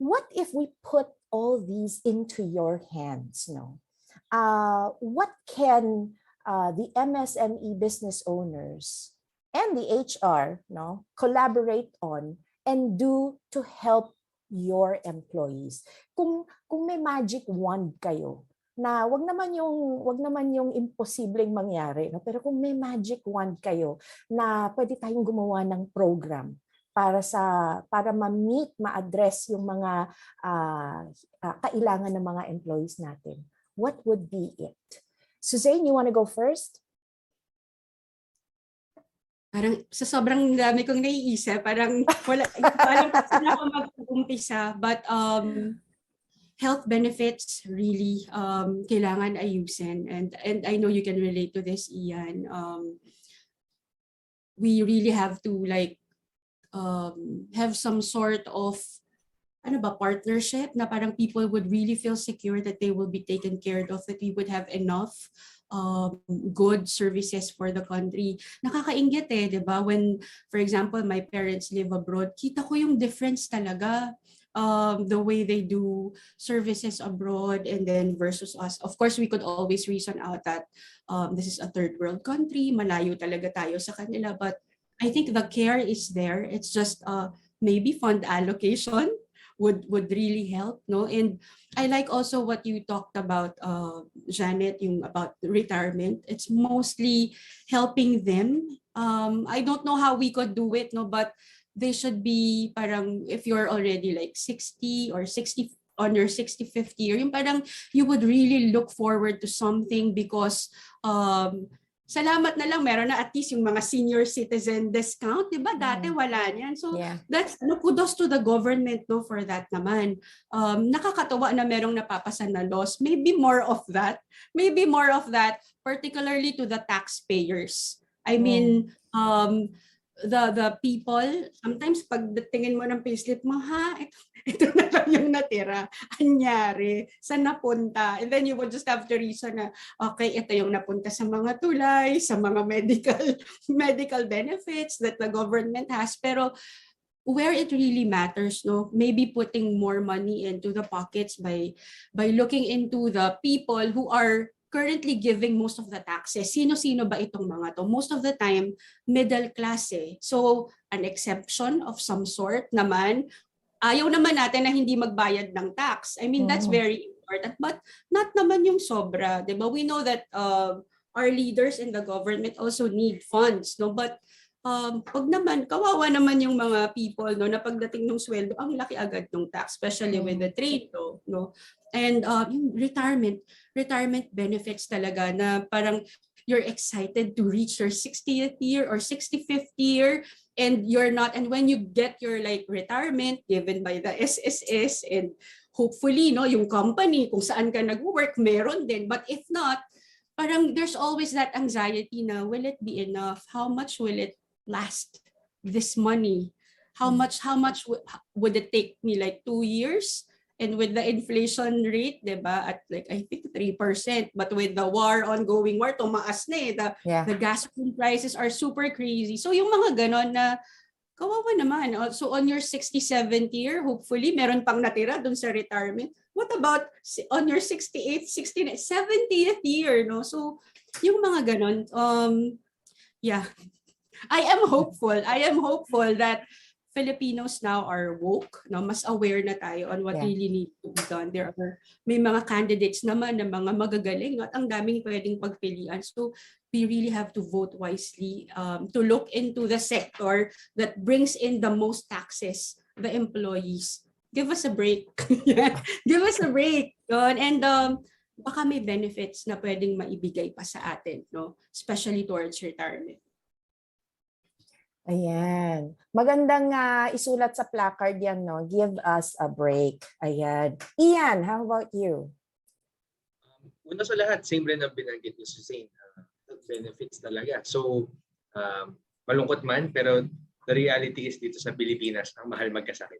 What if we put all these into your hands, no? What can the MSME business owners and the HR, no, collaborate on and do to help your employees? Kung may magic wand kayo, na wag naman yung imposibleng mangyari, no? Pero kung may magic wand kayo na pwede tayong gumawa ng program para ma-meet, ma-address yung mga kailangan ng mga employees natin, what would be it? Suzanne, you want to go first? Parang sa sobrang dami kong naiisip, parang parang saan ako mag-umpisa, but health benefits really kailangan ayusin, and I know you can relate to this, Ian. We really have to have some sort of partnership na parang people would really feel secure that they will be taken care of, that we would have enough good services for the country. Nakakainggit di ba? When, for example, my parents live abroad, kita ko yung difference talaga. The way they do services abroad and then versus us. Of course, we could always reason out that this is a third world country, malayo talaga tayo sa kanila, but I think the care is there. It's just maybe fund allocation would really help, no? And I like also what you talked about, Janet, yung about retirement. It's mostly helping them. I don't know how we could do it, no, but they should be parang if you're already like 60 or 60 on your 65th year, yung parang you would really look forward to something because salamat na lang meron na at least yung mga senior citizen discount, di ba? Dati wala niyan. So that's kudos to the government, no, for that naman. Nakakatuwa na merong napapasan na laws. Maybe more of that, particularly to the taxpayers. I mean, the people, sometimes pag tingin mo ng payslip mo, ito na lang yung natira. Anyari, saan napunta? And then you would just have to reason na, okay, ito yung napunta sa mga tulay, sa mga medical benefits that the government has. Pero where it really matters, no, maybe putting more money into the pockets by looking into the people who are currently giving most of the taxes. Sino-sino ba itong mga to? Most of the time, middle class So, an exception of some sort naman. Ayaw naman natin na hindi magbayad ng tax. I mean, that's very important. But not naman yung sobra. Diba? We know that our leaders in the government also need funds. No? But pag naman, kawawa naman yung mga people, no, na pagdating ng sweldo, ang laki agad ng tax, especially with the trade, no? And yung retirement benefits talaga na parang you're excited to reach your 60th year or 65th year and you're not, and when you get your retirement given by the SSS and hopefully, no, yung company kung saan ka nag-work, meron din. But if not, parang there's always that anxiety na, will it be enough? How much will it last, this money? How much would it take me, like 2 years? And with the inflation rate, 'di ba, at like I think 3%, but with the ongoing war, tumaas na eh. The gasoline prices are super crazy. So yung mga ganon na kawawa naman. So on your 67th year, hopefully meron pang natira dun sa retirement. What about on your 68th, 69th, 70th year, no? So yung mga ganon, yeah. I am hopeful that Filipinos now are woke, no? Mas aware na tayo on what really needs to be done. May mga candidates naman na mga magagaling at ang daming pwedeng pagpilian. So we really have to vote wisely, to look into the sector that brings in the most taxes, the employees. Give us a break. Give us a break. And baka may benefits na pwedeng maibigay pa sa atin, no? Especially towards retirement. Ayan. Magandang isulat sa placard yan, no? Give us a break. Ayan. Ian, how about you? Una sa lahat, same rin ang binanggit ni Suzanne. Benefits talaga. So, malungkot man, pero the reality is dito sa Pilipinas, ang mahal magkasakit.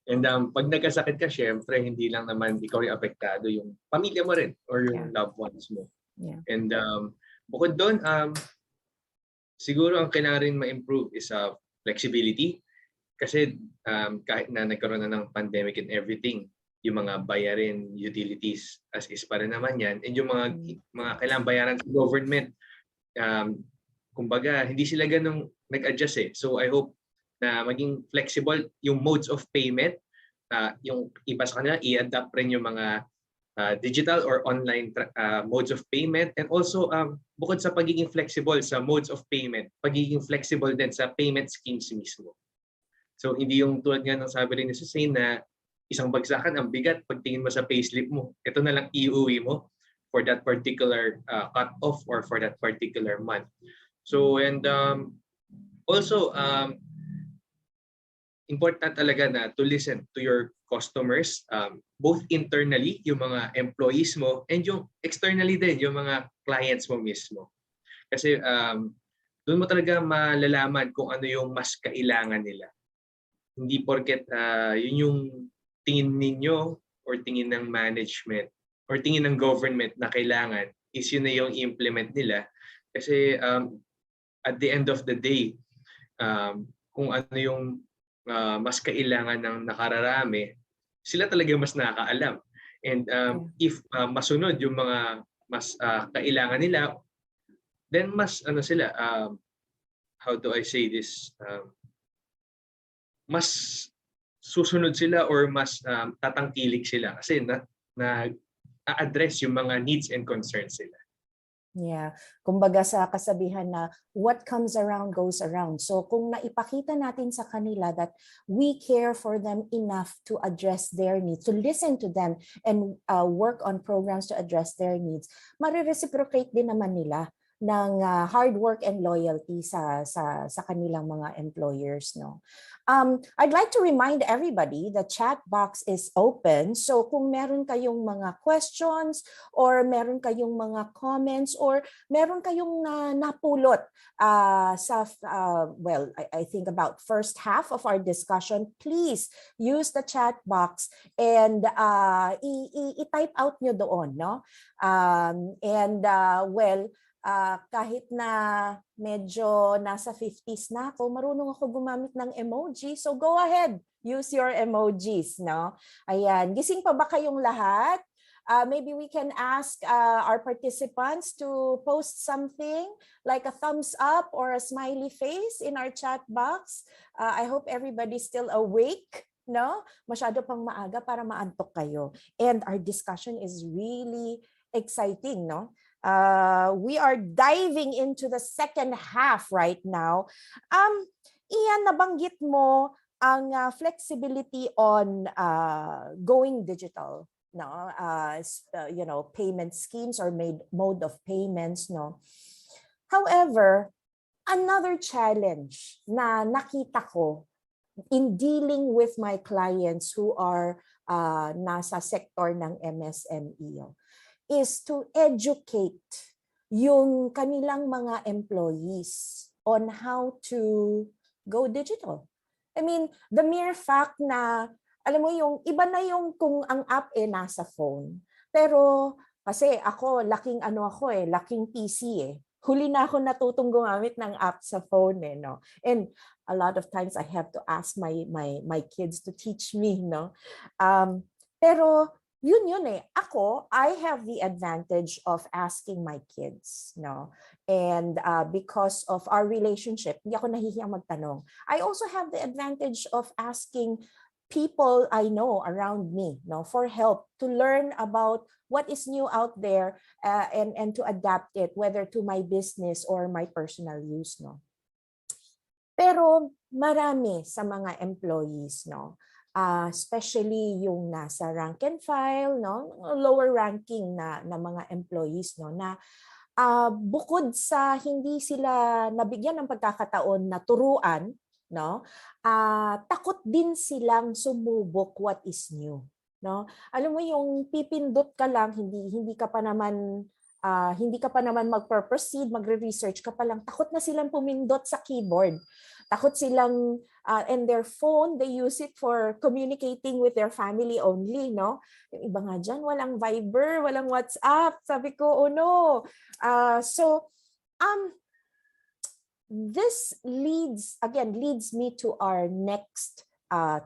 And pag nagkasakit ka, syempre, hindi lang naman ikaw yung apektado, yung pamilya mo rin or yung loved ones mo. And bukod doon, siguro ang kailangan rin ma-improve is flexibility. Kasi kahit na nagkaroon na ng pandemic and everything, yung mga bayarin, utilities, as is pa rin naman yan. And yung mga kailangan bayaran sa government, kumbaga, hindi sila ganong nag-adjust eh. So I hope na maging flexible yung modes of payment. Yung iba sa kanila, i-adapt rin yung mga digital or online modes of payment. And also, bukod sa pagiging flexible sa modes of payment, pagiging flexible din sa payment schemes mismo. So hindi yung tulad nga ng sabi rin ni Suzanne na isang bagsakan, ang bigat pagtingin mo sa payslip mo. Ito na lang iuwi mo for that particular cut-off or for that particular month. So, and also, important talaga na to listen to your customers, both internally, yung mga employees mo, and yung externally din, yung mga clients mo mismo. Kasi doon mo talaga malalaman kung ano yung mas kailangan nila. Hindi porket yun yung tingin ninyo or tingin ng management or tingin ng government na kailangan is yun na yung implement nila. Kasi at the end of the day, kung ano yung mas kailangan ng nakararami, sila talaga mas nakakaalam. And if masunod yung mga mas kailangan nila, then mas ano sila, how do I say this, mas susunod sila or mas tatangkilik sila kasi na-address yung mga needs and concerns sila. Yeah. Kumbaga sa kasabihan na what comes around goes around. So kung naipakita natin sa kanila that we care for them enough to address their needs, to listen to them and work on programs to address their needs, marireciprocate din naman nila ng hard work and loyalty sa kanilang mga employers, no. I'd like to remind everybody the chat box is open. So kung meron kayong mga questions or meron kayong mga comments or meron kayong napulot well, I think about first half of our discussion, please use the chat box and i-type out nyo doon, no? Well, kahit na medyo nasa 50s na ako, marunong ako gumamit ng emoji. So go ahead, use your emojis, no? Ayan, gising pa ba kayong lahat? Maybe we can ask our participants to post something like a thumbs up or a smiley face in our chat box. I hope everybody's still awake. No? Masyado pang maaga para maantok kayo. And our discussion is really exciting, no? We are diving into the second half right now. Ian, nabanggit mo ang flexibility on going digital, no? You know, payment schemes or mode of payments, no? However, another challenge na nakita ko in dealing with my clients who are nasa sector ng MSME, is to educate yung kanilang mga employees on how to go digital. I mean, the mere fact na alam mo yung iba na yung kung ang app nasa phone. Pero kasi ako, laking PC eh. Huli na ako natutong gumamit ng app sa phone eh, no. And a lot of times I have to ask my kids to teach me, no. Pero yun eh. Ako, I have the advantage of asking my kids, no. And because of our relationship, hindi ako nahihiyang magtanong. I also have the advantage of asking people I know around me, no, for help to learn about what is new out there and to adapt it whether to my business or my personal use, no. Pero marami sa mga employees, no, especially yung nasa rank and file, no, lower ranking na mga employees, no, na bukod sa hindi sila nabigyan ng pagkakataon na turuan, no, takot din silang sumubok what is new, no. Alam mo yung pipindot ka lang, hindi ka pa naman magpe-proceed, magre-research ka pa lang, takot na silang pumindot sa keyboard. Takot silang and their phone, they use it for communicating with their family only, no. Yung iba nga dyan, walang Viber, walang WhatsApp. Sabi ko, oh no. This leads me to our next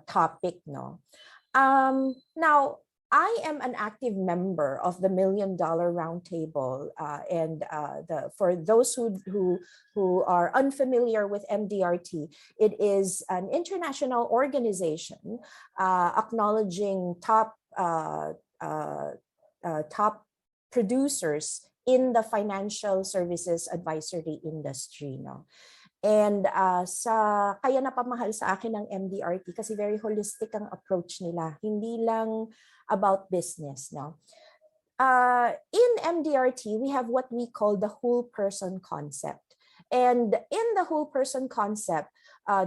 topic, no. Now, I am an active member of the $1 Million Roundtable, and for those who are unfamiliar with MDRT, it is an international organization acknowledging top producers in the financial services advisory industry, no. And kaya napamahal sa akin ng MDRT kasi very holistic ang approach nila. Hindi lang about business, no. In MDRT, we have what we call the whole person concept. And in the whole person concept,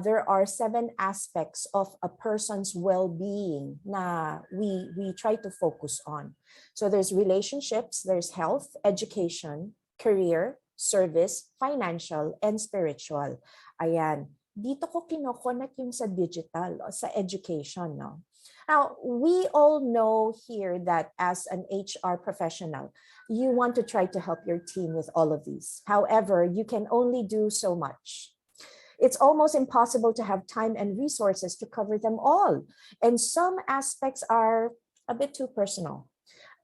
there are 7 aspects of a person's well-being na we try to focus on. So there's relationships, there's health, education, career, service, financial, and spiritual. Ayan. Dito ko kino-connect yung sa digital, sa education, no? Now, we all know here that as an HR professional, you want to try to help your team with all of these. However, you can only do so much. It's almost impossible to have time and resources to cover them all. And some aspects are a bit too personal.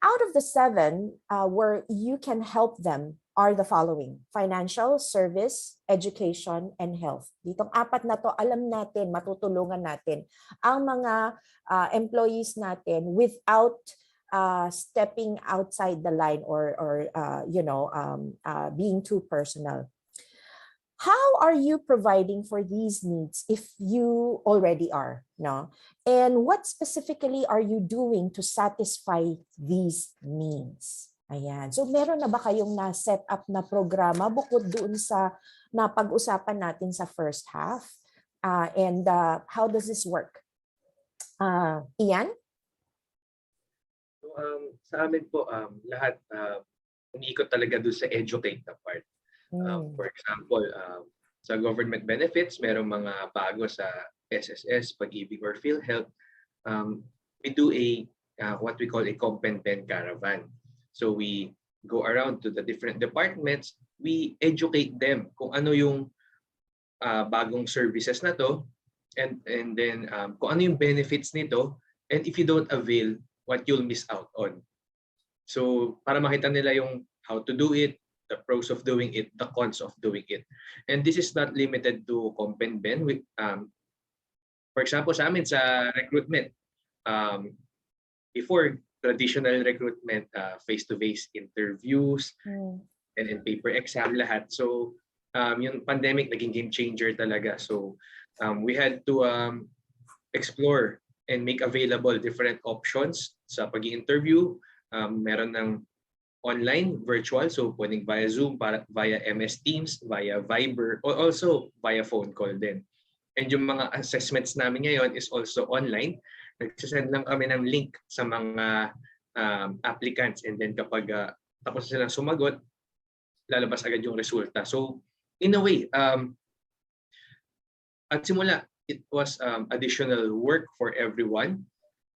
Out of the 7 where you can help them are the following: financial, service, education, and health. Ditong 4 na to, alam natin, matutulungan natin ang mga employees natin without stepping outside the line or being too personal. How are you providing for these needs if you already are, no? And what specifically are you doing to satisfy these needs? Ayan. So meron na ba kayong na-set up na programa bukod doon sa napag-usapan natin sa first half? And how does this work? Ian? So, sa amin po, lahat umiikot talaga doon sa educate na part. For example, sa government benefits, merong mga bago sa SSS, Pag-ibig or PhilHealth. We do what we call a Comp and Ben Caravan. So we go around to the different departments, we educate them kung ano yung bagong services na to, and then kung ano yung benefits nito, and if you don't avail, what you'll miss out on. So para makita nila yung how to do it, the pros of doing it, the cons of doing it. And this is not limited to Comp and Ben. For example, sa amin sa recruitment, before traditional recruitment, face-to-face interviews, and paper exam, lahat. So yung pandemic naging game changer talaga. So we had to explore and make available different options sa pag-i-interview. Meron ng online, virtual, so pwedeng via Zoom, via MS Teams, via Viber, or also via phone call din. And yung mga assessments namin ngayon is also online. Nagsasend lang kami ng link sa mga applicants, and then kapag tapos silang sumagot, lalabas agad yung resulta. So in a way, at simula, it was additional work for everyone.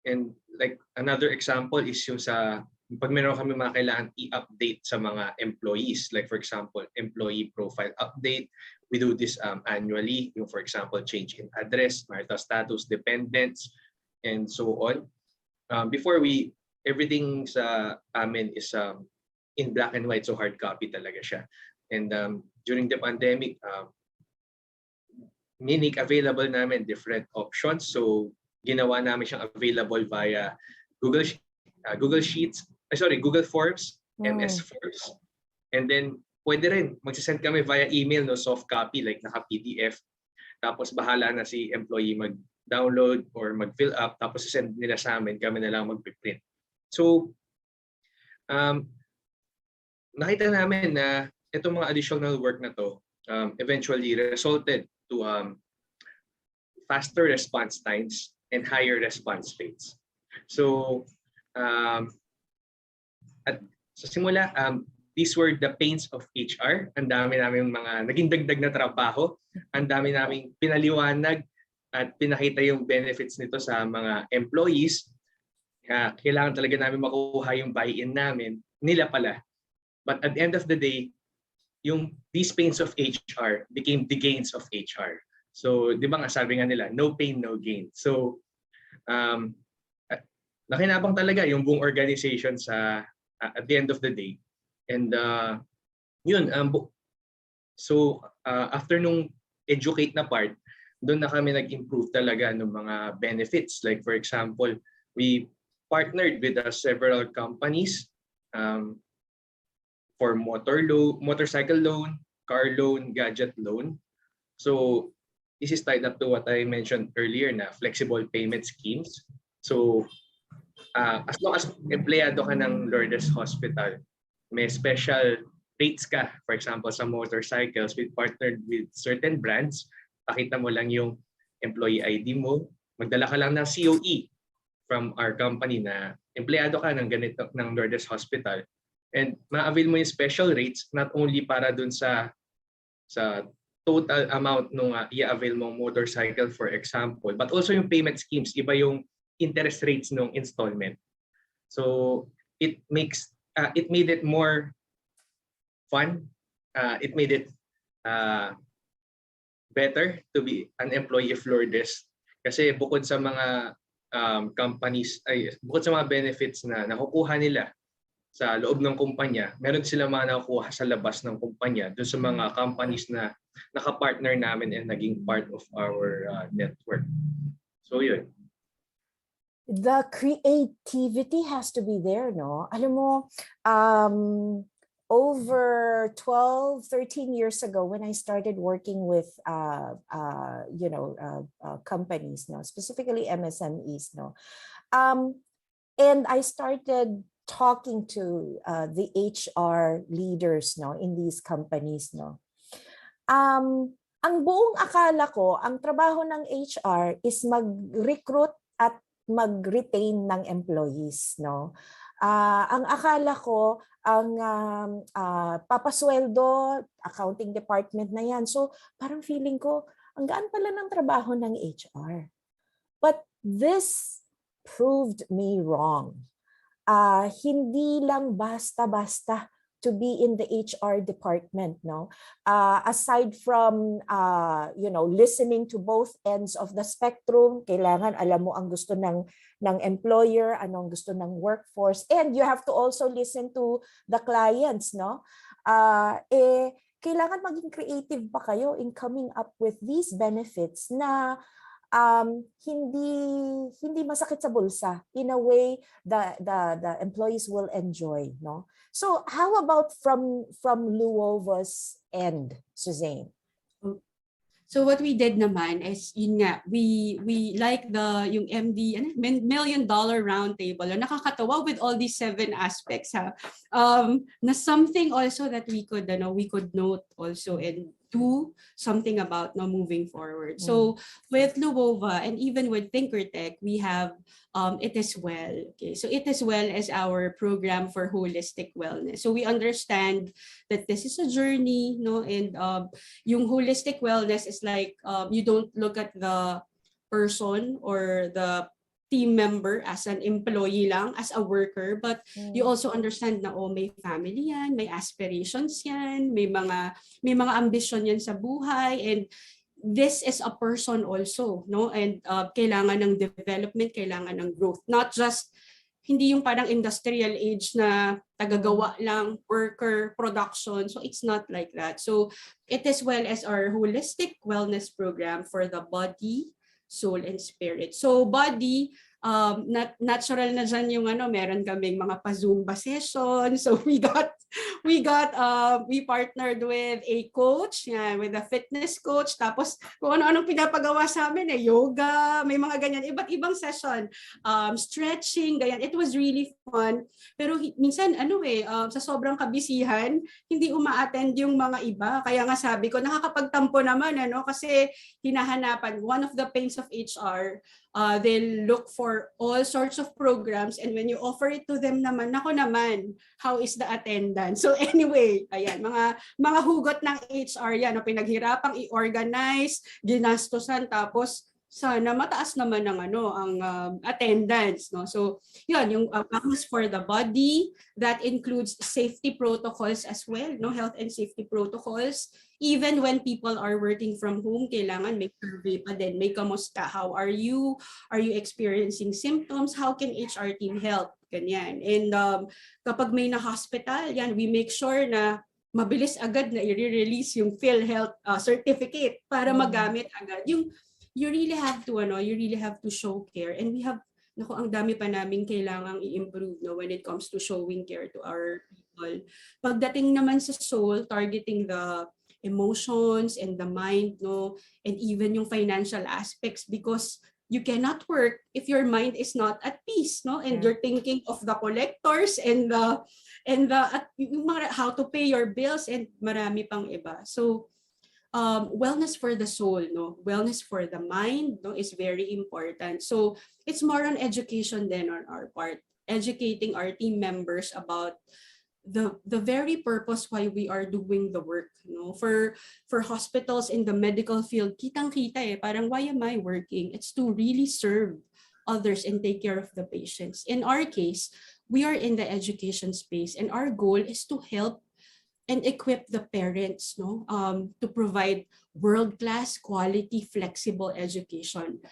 And like another example is yung sa pag meron kami mga kailangan i-update sa mga employees, like for example, employee profile update, we do this annually. Yung for example, change in address, marital status, dependents, and so on. Before everything sa amin is in black and white, so hard copy talaga siya. And during the pandemic, make available namin different options. So ginawa namin siyang available via Google Sheets, Google Forms, MS Forms. And then pwede rin magsisend kami via email, no, soft copy like naka-PDF. Tapos bahala na si employee mag-download or mag-fill up, tapos send nila sa amin, kami na lang mag-print. So nakita namin na itong mga additional work na to eventually resulted to faster response times and higher response rates. So at sa simula, these were the pains of HR. Ang dami namin mga naging dagdag na trabaho. Ang dami naming pinaliwanag at pinakita yung benefits nito sa mga employees. Kailangan talaga namin makuha yung buy-in namin, nila pala. But at the end of the day, these pains of HR became the gains of HR. So, di ba nga sabi nga nila, no pain, no gain. So, nakinabang talaga yung buong organization at the end of the day. And yun, so after nung educate na part, doon na kami nag-improve talaga ng mga benefits. Like for example, we partnered with several companies for motorcycle loan, car loan, gadget loan. So this is tied up to what I mentioned earlier na flexible payment schemes. So as long as empleyado ka ng Lourdes Hospital, may special rates ka. For example, sa motorcycles, we partnered with certain brands. Pakita mo lang yung employee ID mo. Magdala ka lang ng COE from our company na empleyado ka ng ganito ng Lourdes Hospital. And ma-avail mo yung special rates not only para dun sa total amount nung i-avail mong motorcycle, for example, but also yung payment schemes. Iba yung interest rates ng installment. So it made it more fun. It made it better to be an employee of Lourdes kasi bukod sa mga bukod sa mga benefits na nakukuha nila sa loob ng kumpanya, meron sila mga nakukuha sa labas ng kumpanya doon sa mga companies na nakapartner namin and naging part of our network. So yun. The creativity has to be there, no? Alam mo, over 12, 13 years ago when I started working with companies, no, specifically MSMEs, no, and I started talking to the HR leaders, no, in these companies, no. Ang buong akala ko, ang trabaho ng HR is mag-recruit at mag-retain ng employees, no? Ang akala ko, ang papasweldo, accounting department na yan. So parang feeling ko, ang gaan pala ng trabaho ng HR. But this proved me wrong. Hindi lang basta-basta to be in the HR department, no? Aside from listening to both ends of the spectrum, kailangan alam mo ang gusto ng employer, anong gusto ng workforce, and you have to also listen to the clients, no? Kailangan maging creative pa kayo in coming up with these benefits na hindi masakit sa bulsa, in a way the employees will enjoy, no? So how about from Luova's end, Suzanne? So what we did naman is yun nga, we like yung MD $1 million round table, nakakatawa with all these 7 aspects na something also that we could note also and do something about moving forward. So with Luova and even with ThinkerTech, we have It Is Well. Okay, so It Is Well is our program for holistic wellness. So we understand that this is a journey, no, and yung holistic wellness is like you don't look at the person or the team member, as an employee lang, as a worker, but you also understand na may family yan, may aspirations yan, may mga ambisyon yan sa buhay, and this is a person also, no? And kailangan ng development, kailangan ng growth, not just hindi yung parang industrial age na tagagawa lang, worker, production. So it's not like that. So it as well as our holistic wellness program for the body, soul, and spirit. So body, natural na dyan yung meron kaming mga pa-Zumba session. So we partnered with a coach, with a fitness coach. Tapos kung ano-anong pinapagawa sa amin, yoga, may mga ganyan, iba't ibang session, stretching, ganyan. It was really fun. Pero minsan, sa sobrang kabisihan, hindi uma-attend yung mga iba. Kaya nga sabi ko, nakakapagtampo naman, kasi hinahanapan, one of the pains of HR, they'll look for all sorts of programs, and when you offer it to them naman, nako naman, how is the attendance? So anyway, ayan, mga hugot ng HR yan, pinaghirapang i-organize, ginastusan, tapos sana mataas naman ang attendance, no? So yun, yung wellness for the body, that includes safety protocols as well, no? Health and safety protocols. Even when people are working from home, kailangan may survey pa din, may kamusta, how are you experiencing symptoms, how can HR team help, ganyan. And kapag may na-hospital, yan, we make sure na mabilis agad na i-release yung PhilHealth certificate para magamit agad. Yung you really have to show care, and we have, ang dami pa naming kailangang i-improve, no, when it comes to showing care to our people. Pagdating naman sa soul, targeting the emotions and the mind, no, and even yung financial aspects, because you cannot work if your mind is not at peace, no, and you're thinking of the collectors and how to pay your bills and marami pang iba. So wellness for the soul, no, wellness for the mind, no, is very important. So it's more on education than on our part, educating our team members about the very purpose why we are doing the work, no? For hospitals in the medical field, kitang-kita parang why am I working? It's to really serve others and take care of the patients. In our case, we are in the education space, and our goal is to help and equip the parents, no, to provide world-class, quality, flexible education.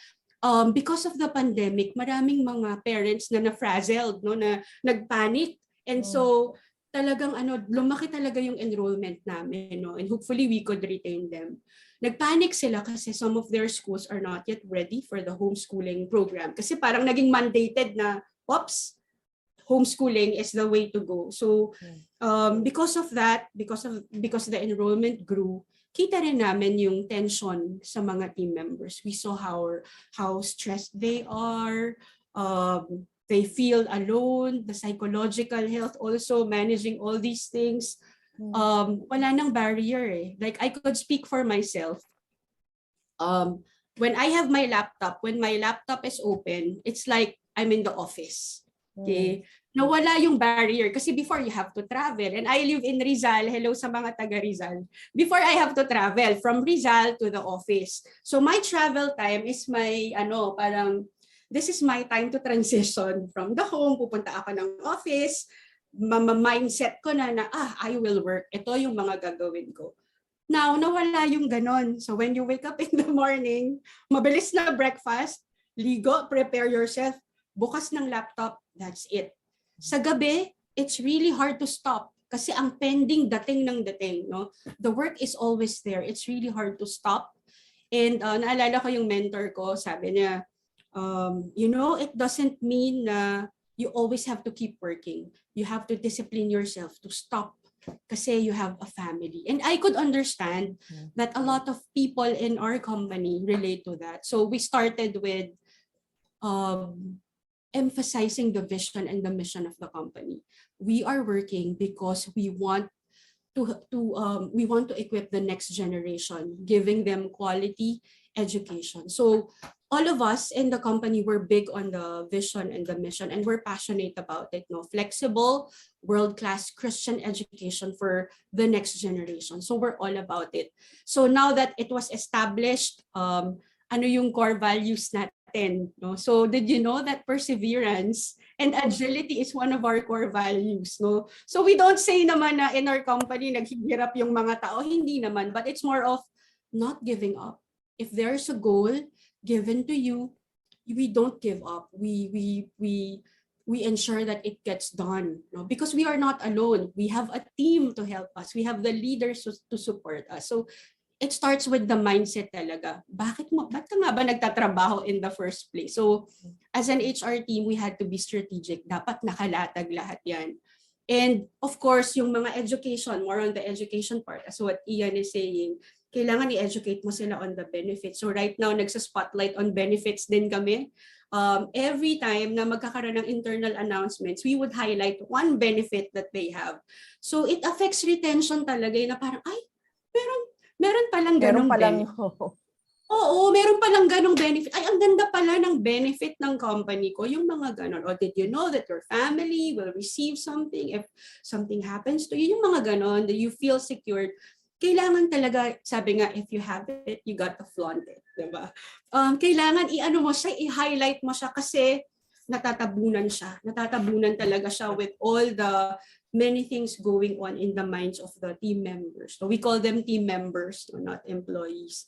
Because of the pandemic, maraming mga parents na na-frazzled, no, na nagpanic, and so talagang lumaki talaga yung enrollment namin, no, and hopefully we could retain them. Nagpanic sila kasi some of their schools are not yet ready for the homeschooling program, kasi parang naging mandated na, homeschooling is the way to go. So because of that, because the enrollment grew, kita rin namin yung tension sa mga team members. We saw how stressed they are, they feel alone, the psychological health also, managing all these things. Wala nang barrier. Like, I could speak for myself. When I have my laptop, when my laptop is open, it's like I'm in the office. Okay? Nawala yung barrier. Kasi before, you have to travel. And I live in Rizal. Hello sa mga taga Rizal. Before, I have to travel from Rizal to the office. So my travel time is my, parang, this is my time to transition from the home, pupunta ako ng office, mindset ko na I will work. Ito yung mga gagawin ko. Now, nawala yung ganon. So when you wake up in the morning, mabilis na breakfast, ligo, prepare yourself, bukas ng laptop, that's it. Sa gabi, it's really hard to stop kasi ang pending dating ng dating, no? The work is always there. It's really hard to stop. And naalala ko yung mentor ko, sabi niya, it doesn't mean na you always have to keep working. You have to discipline yourself to stop kasi you have a family. And I could understand that a lot of people in our company relate to that. So we started with emphasizing the vision and the mission of the company. We are working because we want to equip the next generation, giving them quality education. So all of us in the company were big on the vision and the mission, and we're passionate about it. No, flexible, world-class Christian education for the next generation. So we're all about it. So now that it was established, ano yung core values natin attend. No? So did you know that perseverance and agility is one of our core values? No? So we don't say naman na in our company naghihirap yung mga tao, hindi naman, but it's more of not giving up. If there's a goal given to you, we don't give up. We ensure that it gets done, no? Because we are not alone. We have a team to help us. We have the leaders to support us. So it starts with the mindset talaga. Ba't ka nga ba nagtatrabaho in the first place? So as an HR team, we had to be strategic. Dapat nakalatag lahat yan. And of course, yung mga education, more on the education part, as what Ian is saying, kailangan i-educate mo sila on the benefits. So right now, nagsa-spotlight on benefits din kami. Every time na magkakaroon ng internal announcements, we would highlight one benefit that they have. So it affects retention talaga na parang, ay, meron palang ganong benefit. Oo, meron palang ganong benefit. Ay, ang ganda pala ng benefit ng company ko, yung mga ganon. Or did you know that your family will receive something if something happens to you? Yung mga ganon, that you feel secured. Kailangan talaga, sabi nga, if you have it, you got to flaunt it. Diba? Kailangan i-ano mo siya, i-highlight mo siya kasi natatabunan siya. Natatabunan talaga siya with all the many things going on in the minds of the team members. So we call them team members, not employees.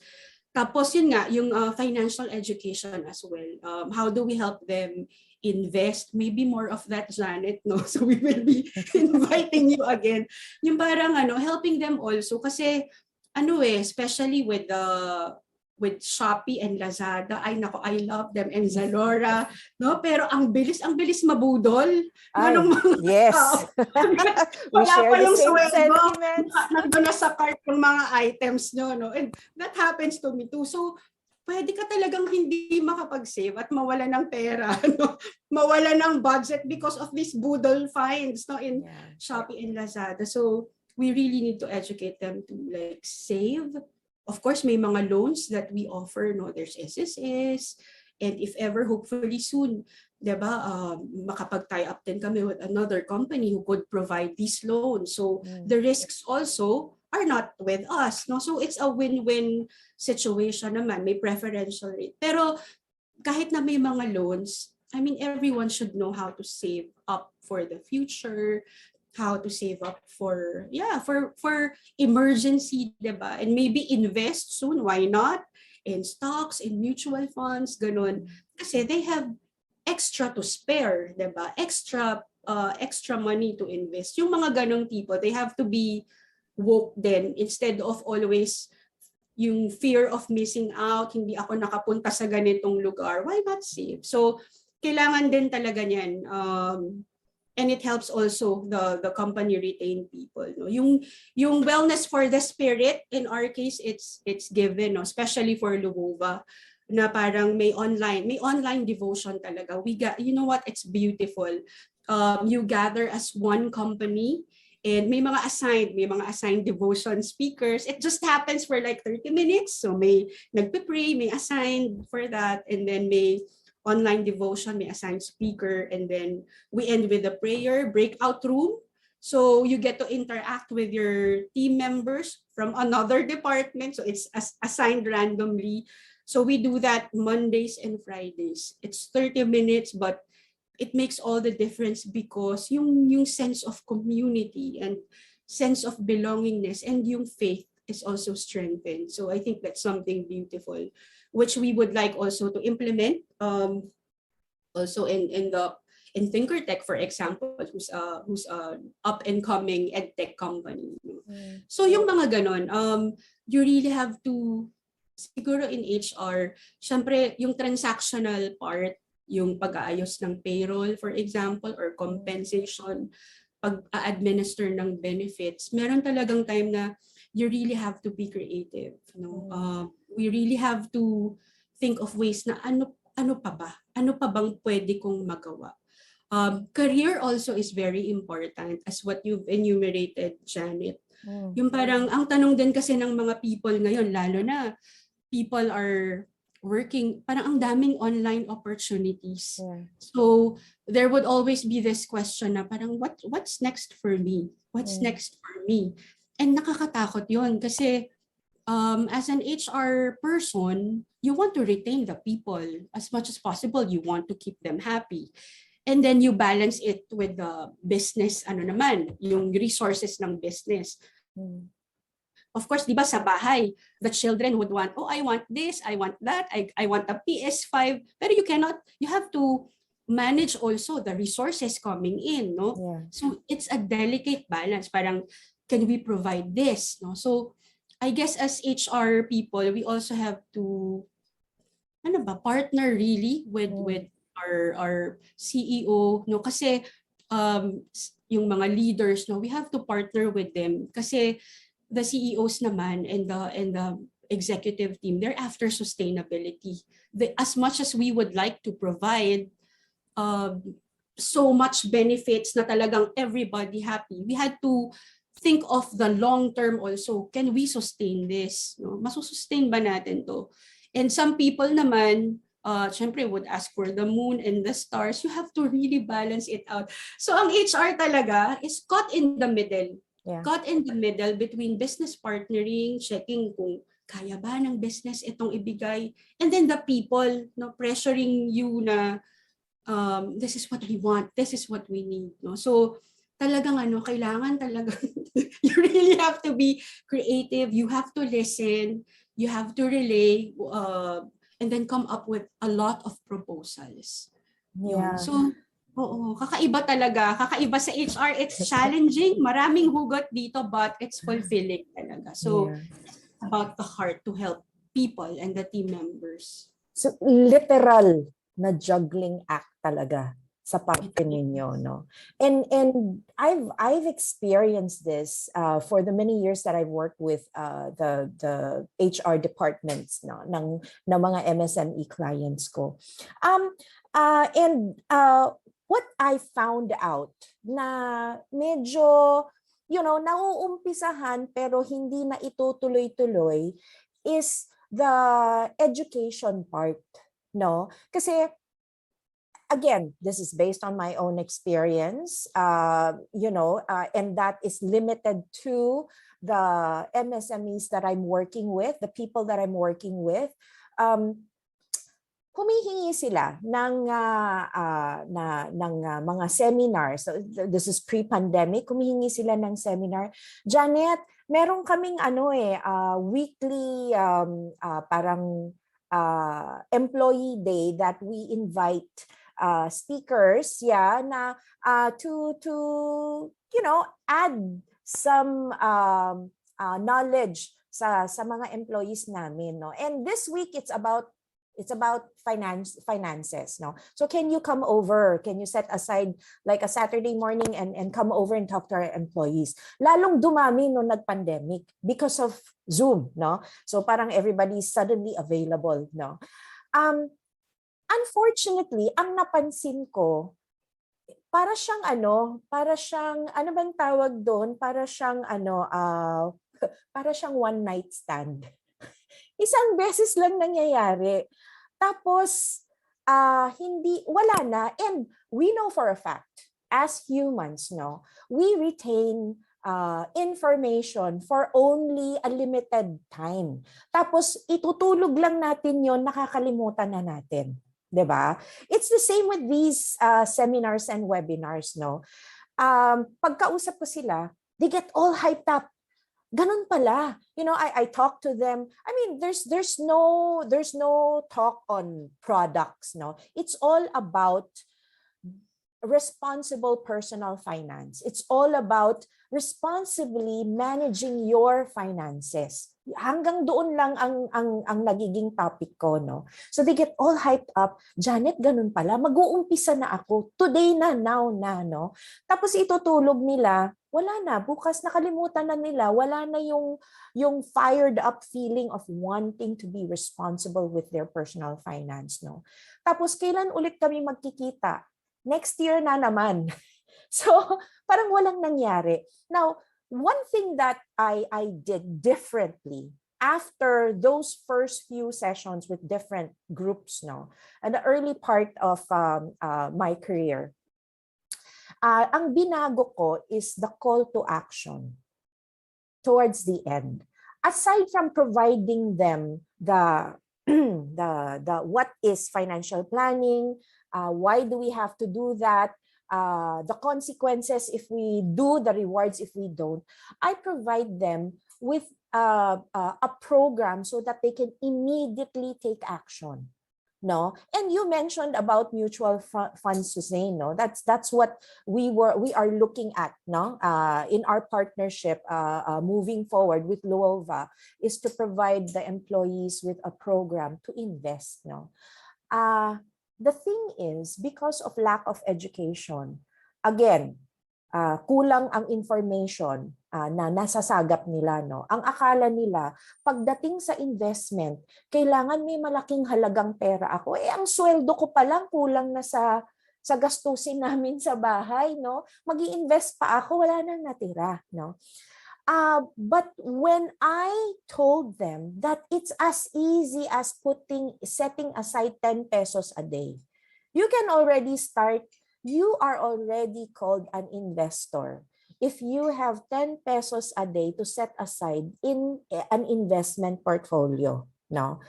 Tapos yun nga, yung financial education as well. How do we help them invest? Maybe more of that, Janet, no? So we will be inviting you again. Yung parang helping them also kasi especially with Shopee and Lazada, ay nako, I love them, and Zalora, no? Pero ang bilis mabudol. Yes. We share the same sentiments. Nandun na sa cart ng mga items nyo, no? And that happens to me too. So, pwede ka talagang hindi makapag-save at mawala ng pera, no? Mawala ng budget because of these budol finds, no? In Shopee and Lazada. So, we really need to educate them to like save. Of course, may mga loans that we offer, no? There's SSS, and if ever, hopefully soon, diba, makapag-tie up din kami with another company who could provide these loans. So the risks also are not with us, no? So it's a win-win situation naman, may preferential rate. Pero kahit na may mga loans, I mean, everyone should know how to save up for the future, how to save up for emergency, diba? And maybe invest soon, why not? In stocks, in mutual funds, ganun. Kasi they have extra to spare, diba? Extra money to invest. Yung mga ganong tipo, they have to be woke then instead of always yung fear of missing out, hindi ako nakapunta sa ganitong lugar, why not save? So, kailangan din talaga niyan. And it helps also the company retain people, no? Yung wellness for the spirit, in our case, it's given, no? Especially for Luova, na parang may online devotion talaga. You know what, it's beautiful. You gather as one company, and may mga assigned devotion speakers. It just happens for like 30 minutes. So may nagpe-pray, may assigned for that, and then may online devotion, may assigned speaker, and then we end with a prayer, breakout room. So you get to interact with your team members from another department. So it's assigned randomly. So we do that Mondays and Fridays. It's 30 minutes, but it makes all the difference because yung sense of community and sense of belongingness and yung faith is also strengthened. So I think that's something beautiful, which we would like also to implement also in Thinkertech, for example, who's up and coming edtech company. So yung mga ganon, you really have to, siguro in HR, syempre yung transactional part, yung pag-aayos ng payroll, for example, or compensation, pag-administer ng benefits, meron talagang time na you really have to be creative. We really have to think of ways na ano pa ba? Ano pa bang pwede kong magawa? Career also is very important, as what you've enumerated, Janet. Yung parang, ang tanong din kasi ng mga people ngayon, lalo na people are working, parang ang daming online opportunities. So there would always be this question na parang, what's next for me? What's next for me? And nakakatakot yun kasi as an HR person, you want to retain the people as much as possible. You want to keep them happy. And then you balance it with the business, ano naman, yung resources ng business. Of course, di ba sa bahay, the children would want, oh, I want this, I want that, I want a PS5. Pero you have to manage also the resources coming in, no? Yeah. So it's a delicate balance. Parang, can we provide this, no? So I guess as HR people, we also have to, partner really with our CEO, no? Kasi yung mga leaders, no, we have to partner with them kasi the CEOs naman and the executive team, they're after sustainability. As much as we would like to provide so much benefits na talagang everybody happy, we had to think of the long term also. Can we sustain this? No? Masusustain ba natin to? And some people naman, syempre would ask for the moon and the stars. You have to really balance it out. So ang HR talaga is caught in the middle. Yeah. Caught in the middle between business partnering, checking kung kaya ba ng business itong ibigay, and then the people, no, pressuring you na this is what we want, this is what we need, no. So talagang kailangan talaga you really have to be creative, you have to listen, you have to relay, and then come up with a lot of proposals. Yeah. Yun. So, oo, kakaiba talaga. Kakaiba sa HR, it's challenging. Maraming hugot dito, but it's fulfilling talaga. So, it's about the heart to help people and the team members. So, literal na juggling act talaga sa parte ninyo, no? And I've experienced this for the many years that I've worked with the HR departments, no, ng mga MSME clients ko. What I found out na medyo, nauumpisahan pero hindi na itutuloy-tuloy is the education part, no? Kasi again, this is based on my own experience, and that is limited to the MSMEs that I'm working with, the people that I'm working with. Humihingi sila ng mga seminars. So this is pre-pandemic. Humihingi sila ng seminar. Janet, meron kaming weekly parang employee day that we invite speakers, na to add some knowledge sa mga employees namin, no. And this week it's about finances, no. So can you come over? Can you set aside like a Saturday morning and come over and talk to our employees? Lalong dumami nung nag-pandemic because of Zoom, no. So parang everybody's suddenly available, no. Unfortunately, ang napansin ko, para siyang ano bang tawag doon? Para siyang one night stand. Isang beses lang nangyayari. Tapos wala na, and we know for a fact as humans, no, we retain information for only a limited time. Tapos itutulog lang natin 'yon, nakakalimutan na natin. 'Di ba? It's the same with these seminars and webinars, no. Pagkausap ko sila, they get all hyped up. Ganun pala. I talk to them. I mean, there's no talk on products, no. It's all about responsible personal finance. It's all about responsibly managing your finances. Hanggang doon lang ang nagiging topic ko, no. So they get all hyped up. Janet, ganun pala. Mag-uumpisa na ako. Today na, now na, no. Tapos itutulog nila, wala na. Bukas nakalimutan na nila. Wala na yung fired up feeling of wanting to be responsible with their personal finance, no. Tapos kailan ulit kami magkikita? Next year na naman. So, parang walang nangyari. Now, one thing that I did differently after those first few sessions with different groups, no, and the early part of my career, ang binago ko is the call to action towards the end. aside from providing them the the what is financial planning, why do we have to do that, the consequences if we do, the rewards if we don't, I provide them with a program so that they can immediately take action. No, and you mentioned about mutual funds, Suzanne. No, that's what we are looking at. No, in our partnership, moving forward with Luova, is to provide the employees with a program to invest. No, the thing is, because of lack of education, again, kulang ang information na nasasagap nila. No? Ang akala nila, pagdating sa investment, kailangan may malaking halagang pera ako. Ang sweldo ko pa lang kulang na sa gastusin namin sa bahay. No? Mag-i-invest pa ako, wala nang natira. No? But when I told them that it's as easy as setting aside 10 pesos a day, you can already start. You are already called an investor if you have 10 pesos a day to set aside in an investment portfolio. No?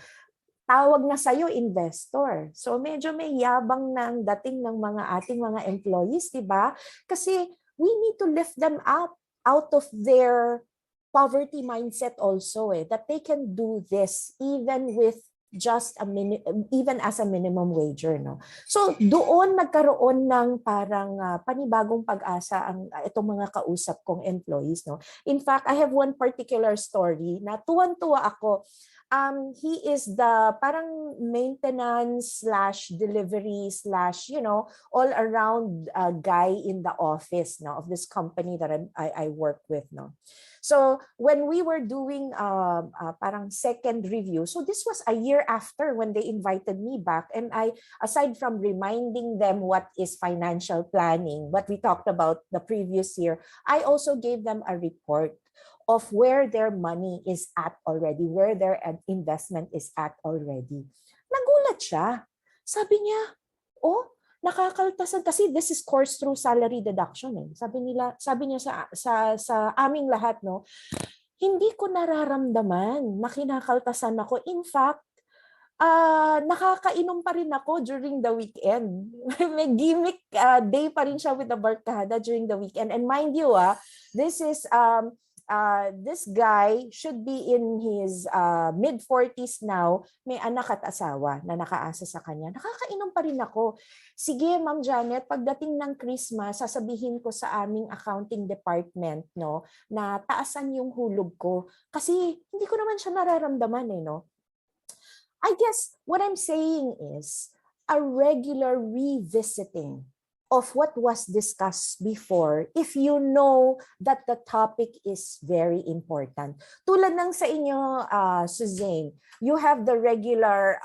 Tawag na sa'yo investor. So medyo may yabang ng dating ng ating mga employees, di ba? Kasi we need to lift them up out of their poverty mindset also, that they can do this even with just even as a minimum wager. No? So doon nagkaroon ng parang panibagong pag-asa ang itong mga kausap kong employees. No? In fact, I have one particular story na tuwan-tuwa ako. He is the parang maintenance / delivery / all around guy in the office, no, of this company that I work with. No. So when we were doing parang second review, so this was a year after when they invited me back, and I, aside from reminding them what is financial planning, what we talked about the previous year, I also gave them a report of where their money is at already, where their investment is at already. Nagulat siya. Sabi niya, oh, nakakaltasan kasi this is course through salary deduction. Sabi niya sa aming lahat, no, hindi ko nararamdaman na kinakaltasan ako. In fact, nakakainom pa rin ako during the weekend. May gimmick day pa rin siya with the barkada during the weekend. And mind you, this is this guy should be in his mid-40s now, may anak at asawa na nakaasa sa kanya. Nakakainom pa rin ako. Sige, Ma'am Janet, pagdating ng Christmas, sasabihin ko sa aming accounting department, no, na taasan yung hulog ko. Kasi hindi ko naman siya nararamdaman, no. I guess what I'm saying is a regular revisiting of what was discussed before if you know that the topic is very important. Tulad ng sa inyo, Suzanne, you have the regular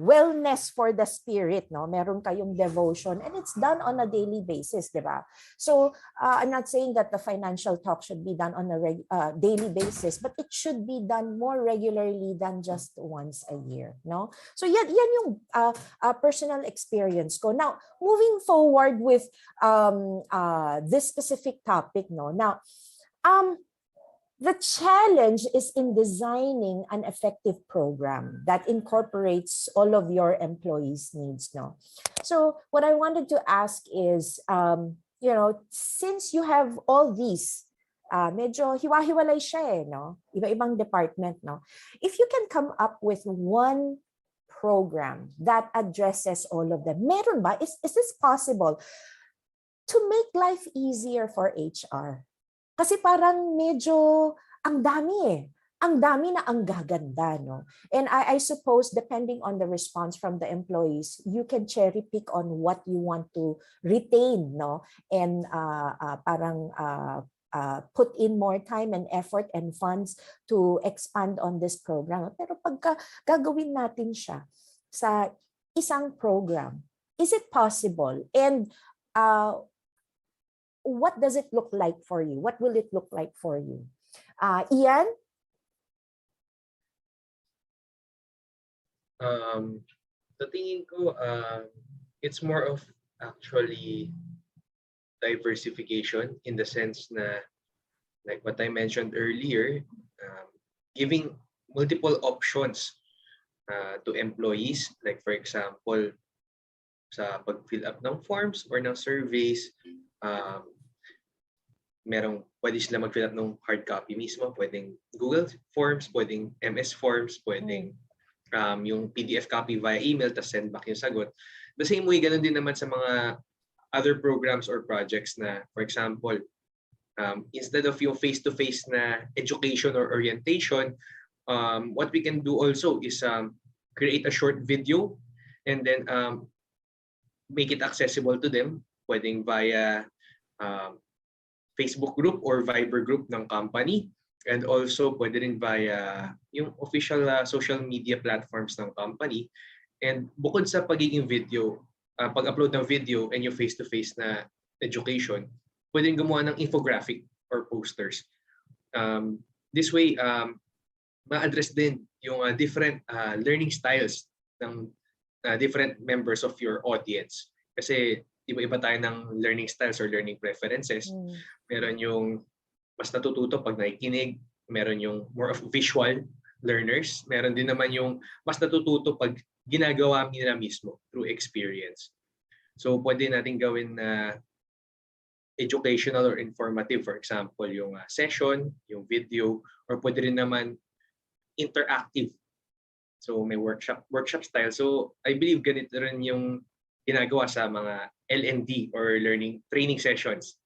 wellness for the spirit, no? Meron kayong devotion and it's done on a daily basis, di ba? So I'm not saying that the financial talk should be done on a daily basis, but it should be done more regularly than just once a year, no? So yan yung personal experience ko. Now, moving forward with this specific topic, no? Now, the challenge is in designing an effective program that incorporates all of your employees' needs, no? So what I wanted to ask is, since you have all these, medyo hiwa-hiwalay siya, no? Iba-ibang department, no? If you can come up with one program that addresses all of them, meron ba? Is this possible to make life easier for HR? Kasi parang medyo ang dami ang dami na ang gaganda, no? And I suppose depending on the response from the employees, you can cherry pick on what you want to retain, no? And parang put in more time and effort and funds to expand on this program. Pero pagka gagawin natin siya sa isang program, is it possible? And what does it look like for you? What will it look like for you? Ian? Sa tingin ko, it's more of actually diversification in the sense na like what I mentioned earlier, giving multiple options to employees, like for example, sa pag-fill up ng forms or ng surveys, pwede sila mag-fill up ng hard copy mismo, pwedeng Google Forms, pwedeng MS Forms, pwedeng yung PDF copy via email, tapos send back yung sagot. The same way, ganun din naman sa mga other programs or projects na, for example, instead of yung face-to-face na education or orientation, what we can do also is create a short video and then make it accessible to them, pwedeng via Facebook group or Viber group ng company, and also pwede rin via yung official social media platforms ng company. And bukod sa pagiging video, pag-upload ng video and yung face-to-face na education, pwedeng gumawa ng infographic or posters. This way, ma-address din yung different learning styles ng different members of your audience. Kasi iba-iba tayo ng learning styles or learning preferences. Meron yung mas natututo pag nakikinig, meron yung more of visual learners, meron din naman yung mas natututo pag ginagawa nila mismo through experience. So pwede natin gawin na educational or informative, for example, yung session, yung video, or pwede rin naman interactive. So may workshop style. So I believe ganito rin yung ginagawa sa mga L&D or learning training sessions.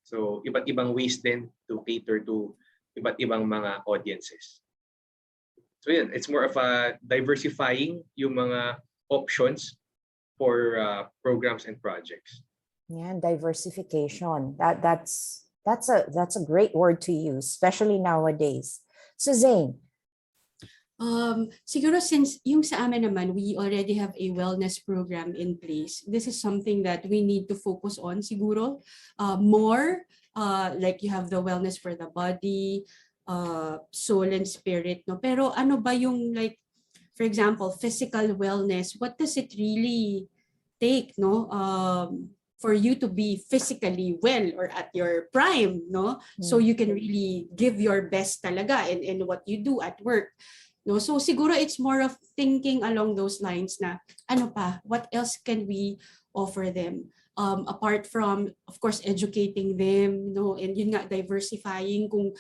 So iba't ibang ways din to cater to iba't ibang mga audiences. So yun, it's more of a diversifying yung mga options for programs and projects. Yeah, diversification. That's a great word to use, especially nowadays. Suzanne. Siguro since yung sa amin naman, we already have a wellness program in place. This is something that we need to focus on siguro more. Like you have the wellness for the body, soul and spirit, no? Pero ano ba yung like, for example, physical wellness, what does it really take, no? For you to be physically well or at your prime, no? So you can really give your best talaga in what you do at work. No, so siguro it's more of thinking along those lines na ano pa, what else can we offer them apart from of course educating them, no, and yun nga diversifying kung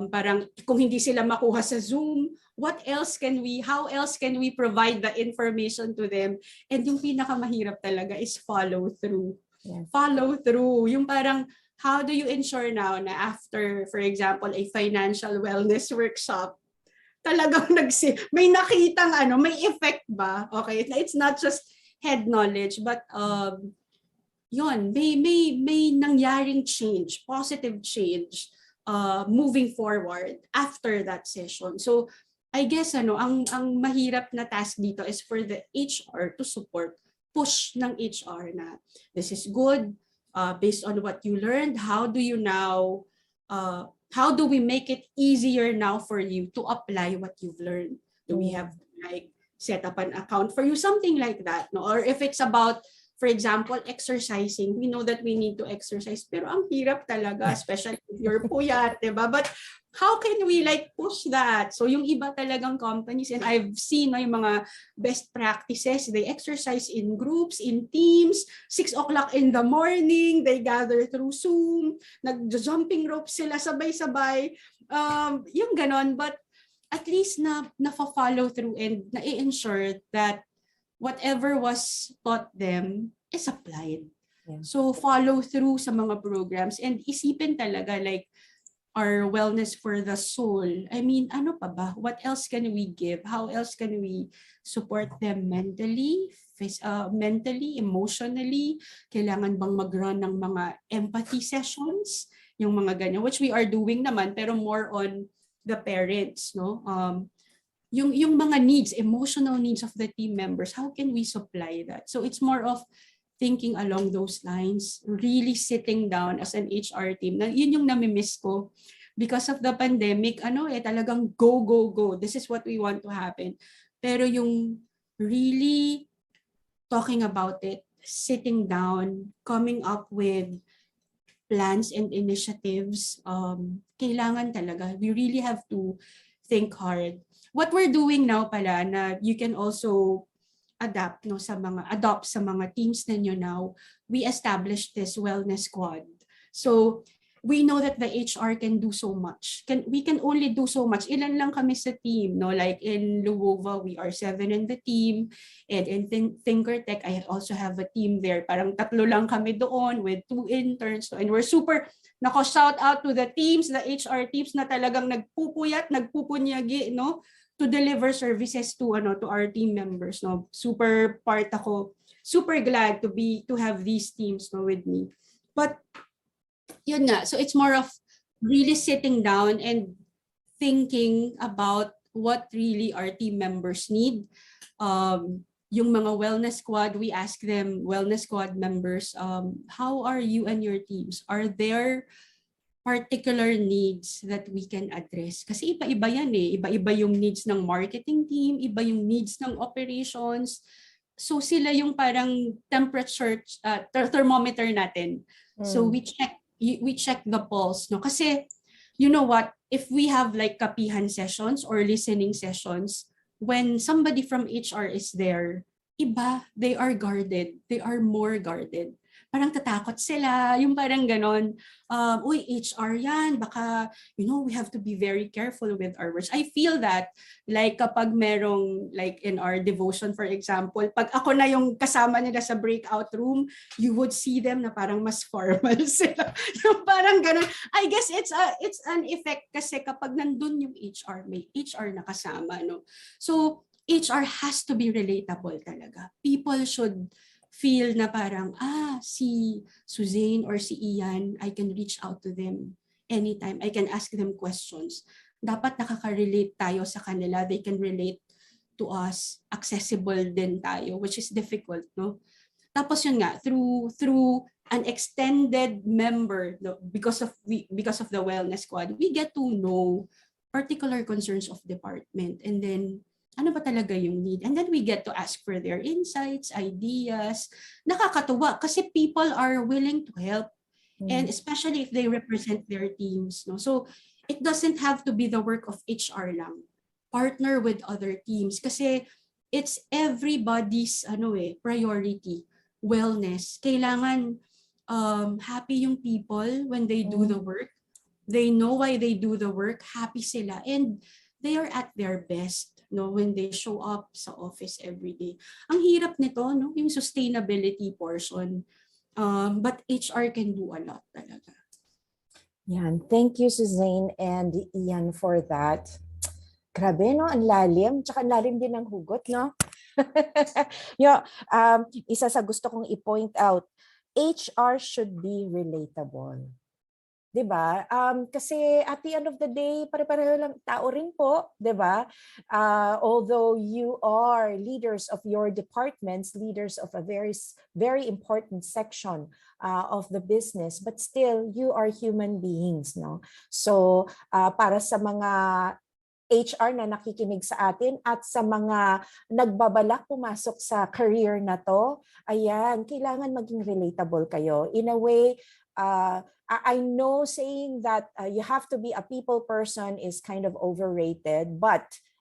parang kung hindi sila makuha sa Zoom, how else can we provide the information to them? And yung pinakamahirap talaga is follow through. Yeah. Follow through, yung parang how do you ensure now na after, for example, a financial wellness workshop, talagang may nakitang may effect ba? Okay, it's not just head knowledge, but yun, may nangyaring change, positive change moving forward after that session. So I guess ang mahirap na task dito is for the HR to push ng HR na this is good based on what you learned. How do we make it easier now for you to apply what you've learned? Do we have to like set up an account for you, something like that, no? Or if it's about, for example, exercising, we know that we need to exercise, pero ang hirap talaga, especially if you're puyat, diba? But how can we like push that? So yung iba talagang companies, and I've seen yung mga best practices, they exercise in groups, in teams, 6 o'clock in the morning, they gather through Zoom, nag-jumping rope sila sabay-sabay, yung ganon, but at least na-follow through and na-ensure that whatever was taught them is applied. Yeah. So follow through sa mga programs and isipin talaga like our wellness for the soul. I mean, ano pa ba? What else can we give? How else can we support them mentally, emotionally? Kailangan bang mag-run ng mga empathy sessions? Yung mga ganyan, which we are doing naman, pero more on the parents, no? Yung mga needs, emotional needs of the team members, how can we supply that? So it's more of thinking along those lines, really sitting down as an HR team. Yun yung nami-miss ko. Because of the pandemic, talagang go, go, go. This is what we want to happen. Pero yung really talking about it, sitting down, coming up with plans and initiatives, kailangan talaga, we really have to think hard. What we're doing now pala na you can also adopt sa mga teams ninyo now, we established this wellness squad. So we know that the HR can do so much. We can only do so much. Ilan lang kami sa team, no? Like in Luova, we are 7 in the team. And in ThinkerTech, I also have a team there. Parang 3 lang kami doon with 2 interns. So, and we're super, shout out to the teams, the HR teams na talagang nagpupuyat, nagpupunyagi, no? To deliver services to our team members, no? Super part ako. Super glad to have these teams, no, with me. But yun nga, so it's more of really sitting down and thinking about what really our team members need. Yung mga wellness squad, we ask them, wellness squad members, how are you and your teams? Are there particular needs that we can address? Kasi iba-iba yan eh. Iba-iba yung needs ng marketing team, iba yung needs ng operations. So sila yung parang temperature, thermometer natin. So we check the pulse, no? Kasi you know what, if we have like kapihan sessions or listening sessions, when somebody from HR is there, iba, they are guarded, they are more guarded. Parang tatakot sila, yung parang ganon, uy, HR yan, baka, we have to be very careful with our words. I feel that, like kapag merong, like in our devotion, for example, pag ako na yung kasama nila sa breakout room, you would see them na parang mas formal sila. Yung parang ganon. I guess it's an effect kasi kapag nandun yung HR, may HR na kasama, no? So, HR has to be relatable talaga. People should feel na parang, si Suzanne or si Ian, I can reach out to them anytime. I can ask them questions. Dapat nakaka-relate tayo sa kanila. They can relate to us. Accessible din tayo, which is difficult, no? Tapos yun nga, through an extended member, no, because of the wellness squad, we get to know particular concerns of department. And then, ano ba talaga yung need? And then we get to ask for their insights, ideas. Nakakatuwa kasi people are willing to help. And especially if they represent their teams. No? So it doesn't have to be the work of HR lang. Partner with other teams. Kasi it's everybody's priority. Wellness. Kailangan happy yung people when they do the work. They know why they do the work. Happy sila. And they are at their best. No, when they show up sa office every day. Ang hirap nito, no, yung sustainability portion. But HR can do a lot talaga. Yan. Thank you, Suzanne and Ian, for that. Grabe, no? Ang lalim. Tsaka ang lalim din ng hugot, no? Isa sa gusto kong i-point out, HR should be relatable. Diba? Kasi at the end of the day, pare-pareho lang tao rin po, diba? Although you are leaders of your departments, leaders of a very, very important section of the business, but still you are human beings, no? So para sa mga HR na nakikinig sa atin at sa mga nagbabalak pumasok sa career na to, ayan, kailangan maging relatable kayo. In a way, I know saying that you have to be a people person is kind of overrated,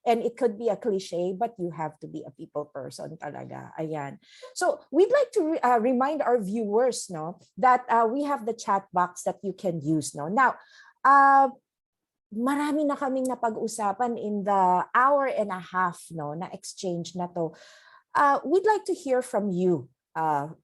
and it could be a cliche, but you have to be a people person talaga. Ayan. So we'd like to remind our viewers, no, that we have the chat box that you can use, no. Now, marami na kaming napag-usapan in the hour and a half, no, na exchange na to. We'd like to hear from you.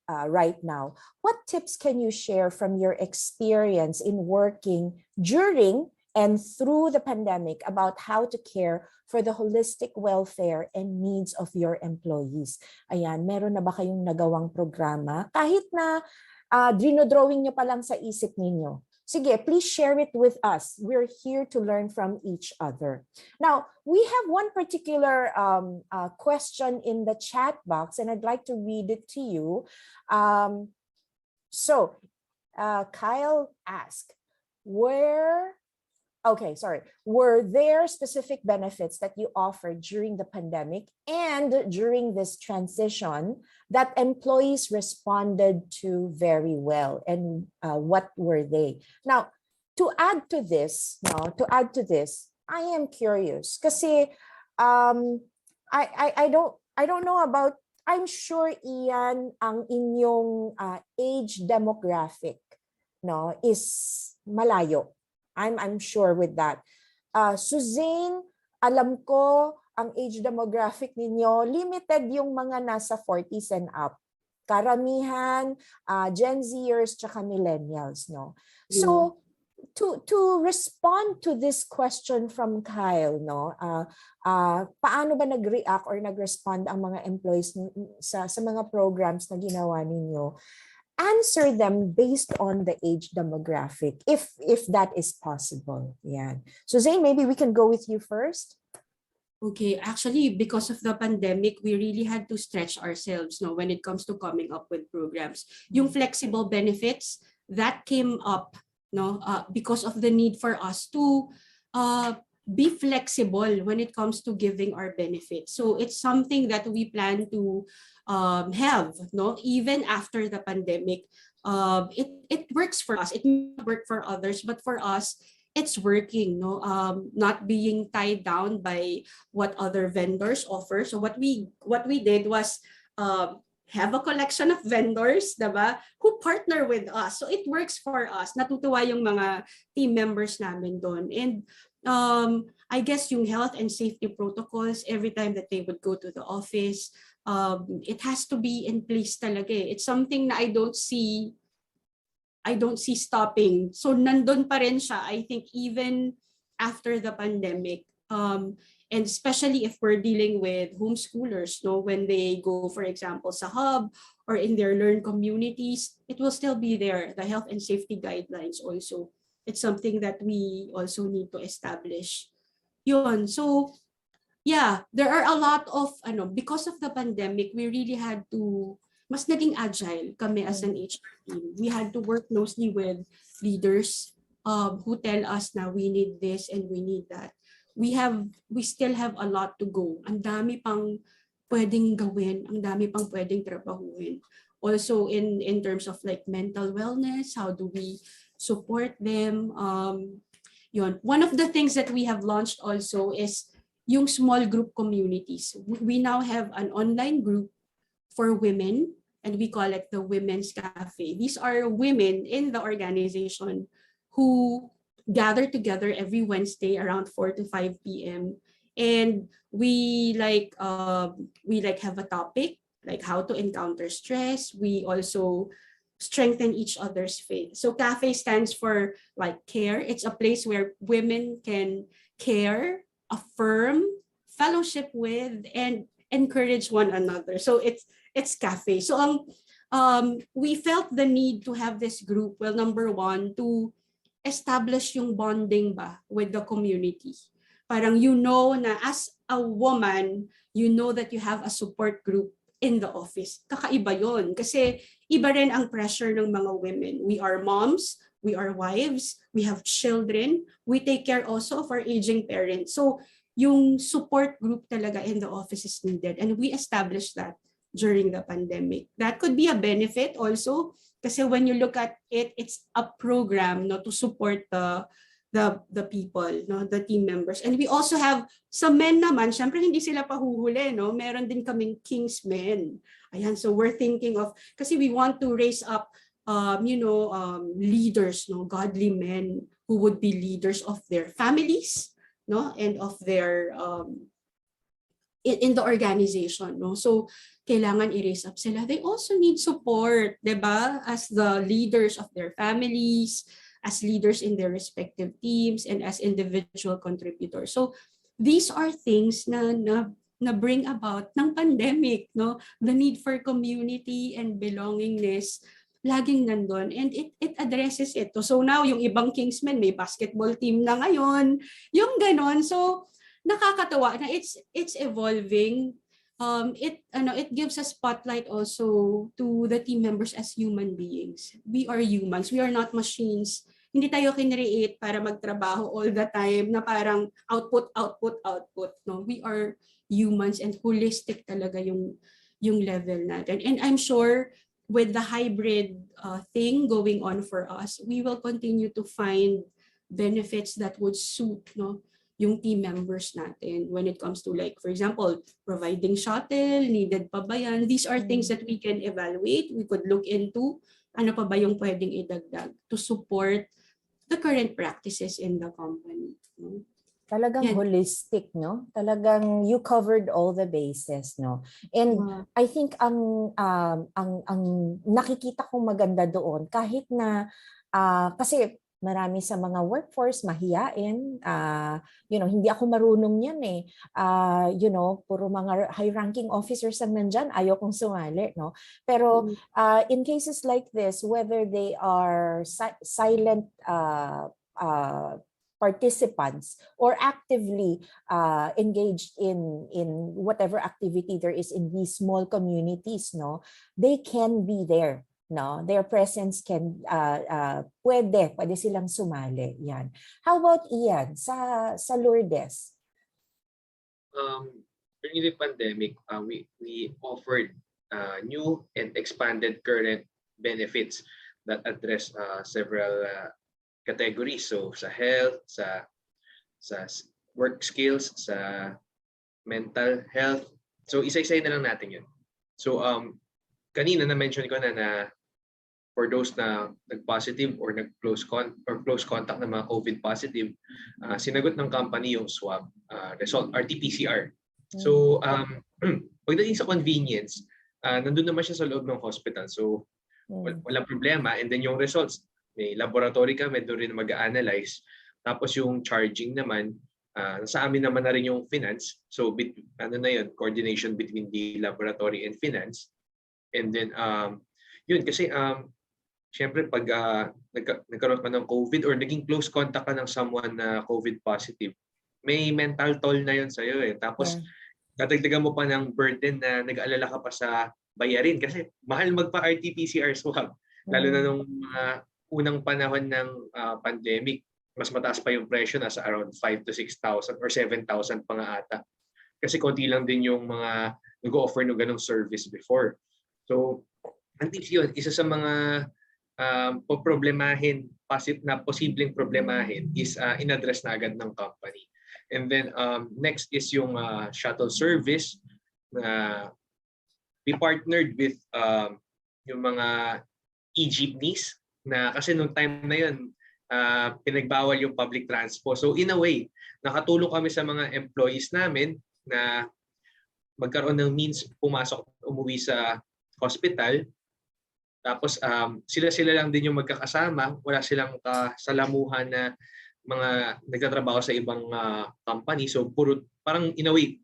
Right now, what tips can you share from your experience in working during and through the pandemic about how to care for the holistic welfare and needs of your employees? Ayan, meron na ba kayong nagawang programa? Kahit na drawing nyo pa lang sa isip ninyo. Sige, please share it with us. We're here to learn from each other. Now, we have one particular question in the chat box, and I'd like to read it to you. Kyle asked, where Okay, sorry. Were there specific benefits that you offered during the pandemic and during this transition that employees responded to very well? And what were they? Now, to add to this, I am curious kasi I don't know about, I'm sure Ian ang inyong age demographic is malayo. I'm sure with that. Suzanne, alam ko ang age demographic ninyo, limited yung mga nasa 40s and up. Karamihan, Gen Zers, tsaka millennials, no? So, to respond to this question from Kyle, no, paano ba nag-react or nag-respond ang mga employees sa mga programs na ginawa ninyo? Answer them based on the age demographic, if that is possible. Yeah. Suzanne, maybe we can go with you first. Okay, actually, because of the pandemic, we really had to stretch ourselves, no, when it comes to coming up with programs. Yung flexible benefits that came up, no, because of the need for us to be flexible when it comes to giving our benefits. So it's something that we plan to have, no, even after the pandemic. It works for us. It may not work for others, but for us, it's working, no, not being tied down by what other vendors offer. So what we did was have a collection of vendors, diba, who partner with us. So it works for us. Natutuwa yung mga team members namin doon. And I guess yung health and safety protocols, every time that they would go to the office, it has to be in place talaga. It's something na I don't see stopping. So nandun pa rin siya, I think, even after the pandemic. And especially if we're dealing with homeschoolers, no, when they go, for example, sa hub or in their learn communities, it will still be there. The health and safety guidelines also. It's something that we also need to establish. Yun. So, yeah, there are a lot of, because of the pandemic, we really had to, mas naging agile kami as an HR team. We had to work closely with leaders who tell us na we need this and we need that. We still have a lot to go. Ang dami pang pwedeng gawin, ang dami pang pwedeng trabahuin. Also in terms of like mental wellness, how do we support them? Yun. One of the things that we have launched also is yung small group communities. We now have an online group for women, and we call it the Women's Cafe. These are women in the organization who gather together every Wednesday around 4 to 5 p.m. And we have a topic, like how to encounter stress. We also strengthen each other's faith. So cafe stands for like care. It's a place where women can care, affirm, fellowship with, and encourage one another. So it's cafe. So we felt the need to have this group. Well, number one, to establish yung bonding ba with the community. Parang na as a woman, you know that you have a support group in the office. Kakaiba yon. Kasi iba rin ang pressure ng mga women. We are moms, we are wives, we have children, we take care also of our aging parents. So yung support group talaga in the office is needed. And we established that during the pandemic. That could be a benefit also. Kasi when you look at it, it's a program to support the people, the team members. And we also have some men naman, syempre hindi sila pahuhuli, meron din kaming Kingsmen. Ayan, so we're thinking of, kasi we want to raise up, leaders, godly men who would be leaders of their families, and of their, in the organization, So kailangan i-raise up sila. They also need support, diba? As the leaders of their families, as leaders in their respective teams, and as individual contributors. So these are things na bring about ng pandemic, The need for community and belongingness laging nandun, and it addresses it. So now yung ibang Kingsmen may basketball team na ngayon, yung ganon. So nakakatawa na it's evolving. It gives a spotlight also to the team members as human beings. We are humans. We are not machines. hindi tayo kinreate para magtrabaho all the time na parang output, output, output. No? We are humans and holistic talaga yung level natin. And I'm sure with the hybrid thing going on for us, we will continue to find benefits that would suit yung team members natin when it comes to, like, for example, providing shuttle, needed pa ba yan? These are things that we can evaluate, we could look into, ano pa ba yung pwedeng idagdag to support the current practices in the company. Talagang Yan. holistic, no? Talagang you covered all the bases, no? And I think ang nakikita kong maganda doon, kahit na kasi marami sa mga workforce mahiyain, hindi ako marunong yan eh. Puro mga high-ranking officers ang nandyan, ayaw kong sumali, no? Pero in cases like this, whether they are silent participants or actively engaged in whatever activity there is in these small communities, no, they can be there. No, their presence can pwede silang sumali. Yan. How about Ian sa Lourdes? During the pandemic, we offered new and expanded current benefits that address several categories. So sa health, sa work skills, sa mental health. So isa-isa na lang natin yun. So kanina na-mention ko na for those na nag-positive or nag-close contact ng mga COVID positive, sinagot ng company yung swab result, RT-PCR. So pagdating sa convenience, nandun naman siya sa loob ng hospital. So walang problema. And then yung results, may laboratory kami, doon rin mag-analyze. Tapos yung charging naman, sa amin naman na rin yung finance. So coordination between the laboratory and finance. And then yun kasi syempre pag nagkaroon ka ng COVID or naging close contact ka ng someone na COVID positive, may mental toll na yun sa'yo eh. Tapos dadagdagan mo pa ng burden na nag-aalala ka pa sa bayarin kasi mahal magpa-RT-PCR swab. Lalo na nung unang panahon ng pandemic, mas mataas pa yung presyo, nasa around 5,000 to 6,000 or 7,000 pa nga ata. Kasi konti lang din yung mga nag-offer ng ganong service before. So, at least yun, isa sa mga posibleng problemahin is in-address na agad ng company. And then next is yung shuttle service na we partnered with yung mga e-jeepneys na kasi nung time na yun pinagbawal yung public transport. So in a way, nakatulong kami sa mga employees namin na magkaroon ng means pumasok, umuwi sa hospital. Tapos sila lang din yung magkakasama, wala silang kasalamuhan na mga nagtatrabaho sa ibang company. So puro parang in a way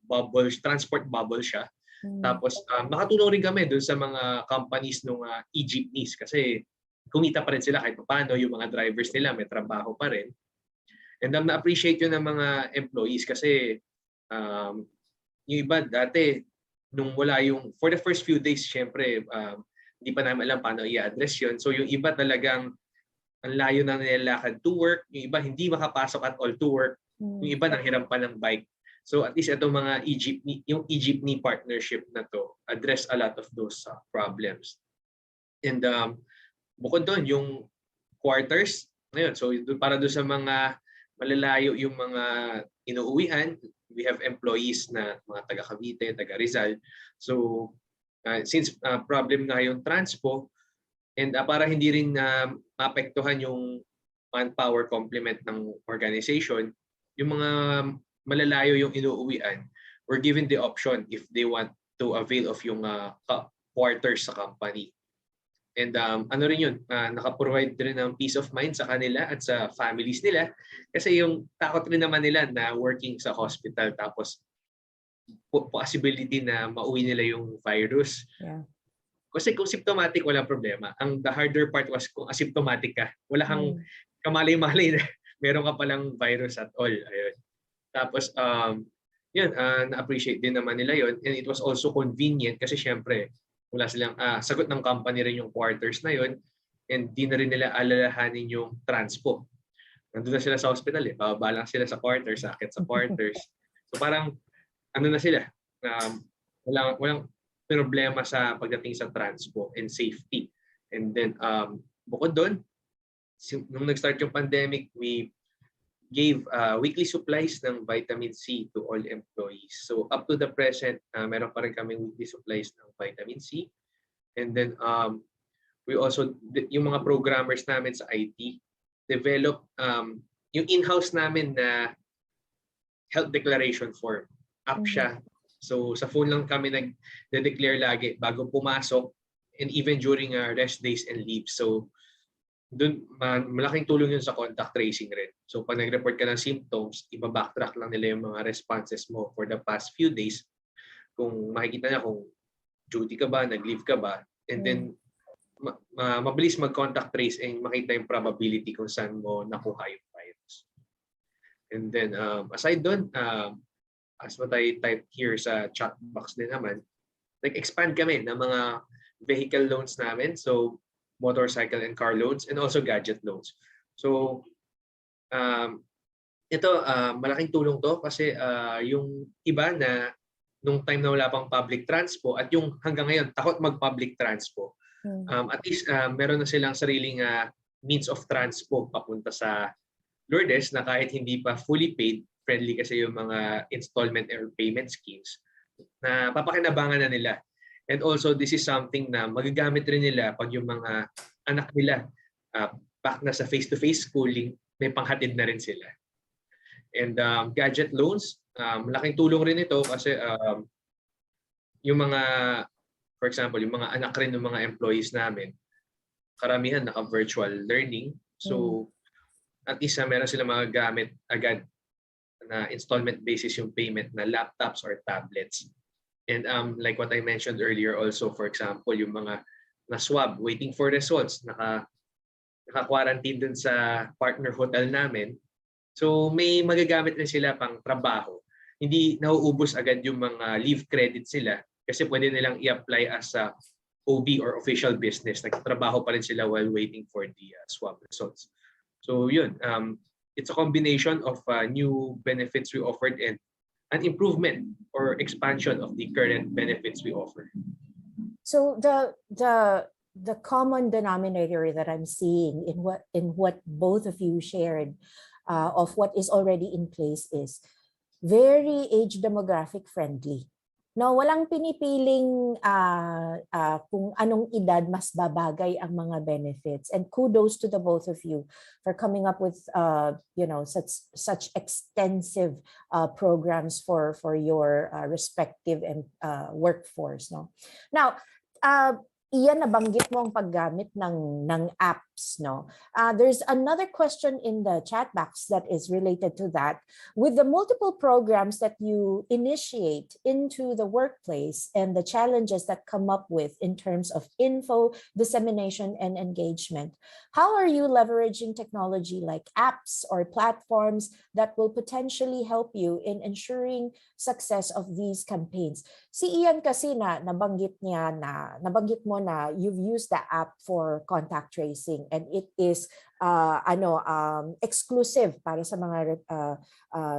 transport bubble siya. Tapos makatulong rin kami doon sa mga companies ng e-jeepneys kasi kumita pa rin sila kahit paano, yung mga drivers nila may trabaho pa rin. And na-appreciate yun ng mga employees kasi yung iba dati nung wala yung for the first few days syempre hindi pa namin alam paano i-address yun. So yung iba talagang ang layo na nilalakad to work, yung iba hindi makapasok at all to work, yung iba nanghiram pa ng bike. So at least itong mga e-jeepney partnership na to address a lot of those problems. And bukod doon, yung quarters, ngayon, so para doon sa mga malalayo yung mga inuuwian, we have employees na mga taga Cavite, taga Rizal. So since problem na yung transpo and para hindi rin maapektuhan yung manpower complement ng organization, yung mga malalayo yung inuuwian, we're given the option if they want to avail of yung quarters sa company. And ano rin yun, nakaprovide rin ng peace of mind sa kanila at sa families nila kasi yung takot rin naman nila na working sa hospital tapos possibility na mauwi nila yung virus. Yeah. Kasi kung symptomatic, walang problema. The harder part was kung asymptomatic ka. Wala kang kamalay-malay na meron ka palang virus at all. Ayun. Tapos, yun, na-appreciate din naman nila yun. And it was also convenient kasi syempre, wala silang, sagot ng company rin yung quarters na yun. and di na rin nila alalahanin yung transpo. Nandun na sila sa hospital bababa lang sila sa quarters, sakit sa quarters. So parang ano na sila, walang problema sa pagdating sa transpo and safety. And then bukod doon, nung nag-start yung pandemic, we gave weekly supplies ng vitamin C to all employees. So up to the present, meron pa rin kami weekly supplies ng vitamin C. And then we also, yung mga programmers namin sa IT, develop yung in-house namin na health declaration form. App siya. So sa phone lang kami nag-declare lagi bago pumasok and even during rest days and leave. So doon malaking tulong yun sa contact tracing rin. So pag nag-report ka ng symptoms, iba-backtrack lang nila yung mga responses mo for the past few days. Kung makikita niya kung duty ka ba, nag-leave ka ba, and then mabilis mag-contact trace and makita yung probability kung saan mo nakuha yung virus. And then aside doon, as what I typed here sa chat box din naman, nag-expand kami ng mga vehicle loans namin. So motorcycle and car loans, and also gadget loans. So ito malaking tulong to kasi yung iba na nung time na wala pang public transpo at yung hanggang ngayon takot mag-public transpo, at least meron na silang sariling means of transpo papunta sa Lourdes na kahit hindi pa fully paid, friendly kasi yung mga installment or payment schemes na papakinabangan na nila. And also, this is something na magagamit rin nila pag yung mga anak nila back na sa face-to-face schooling, may panghatid na rin sila. And gadget loans, malaking tulong rin ito kasi yung mga, for example, yung mga anak rin ng mga employees namin, karamihan naka-virtual learning. So, at least meron sila mga gamit agad na installment basis yung payment na laptops or tablets. And like what I mentioned earlier also, for example, yung mga na-swab, waiting for results, naka-quarantine dun sa partner hotel namin. So may magagamit rin sila pang trabaho. Hindi nauubos agad yung mga leave credits sila kasi pwede nilang i-apply as a OB or official business. Nagtatrabaho pa rin sila while waiting for the swab results. So yun, it's a combination of new benefits we offered and an improvement or expansion of the current benefits we offer. So the common denominator that I'm seeing in what both of you shared of what is already in place is very age demographic friendly. No, walang pinipiling kung anong edad mas babagay ang mga benefits. And kudos to the both of you for coming up with such extensive programs for your respective and workforce. No, now. Iyan, nabanggit mo ang paggamit ng apps, no? There's another question in the chat box that is related to that. With the multiple programs that you initiate into the workplace and the challenges that come up with in terms of info dissemination and engagement, how are you leveraging technology like apps or platforms that will potentially help you in ensuring success of these campaigns? Si Ian kasi nabanggit mo na you've used the app for contact tracing and it is exclusive para sa mga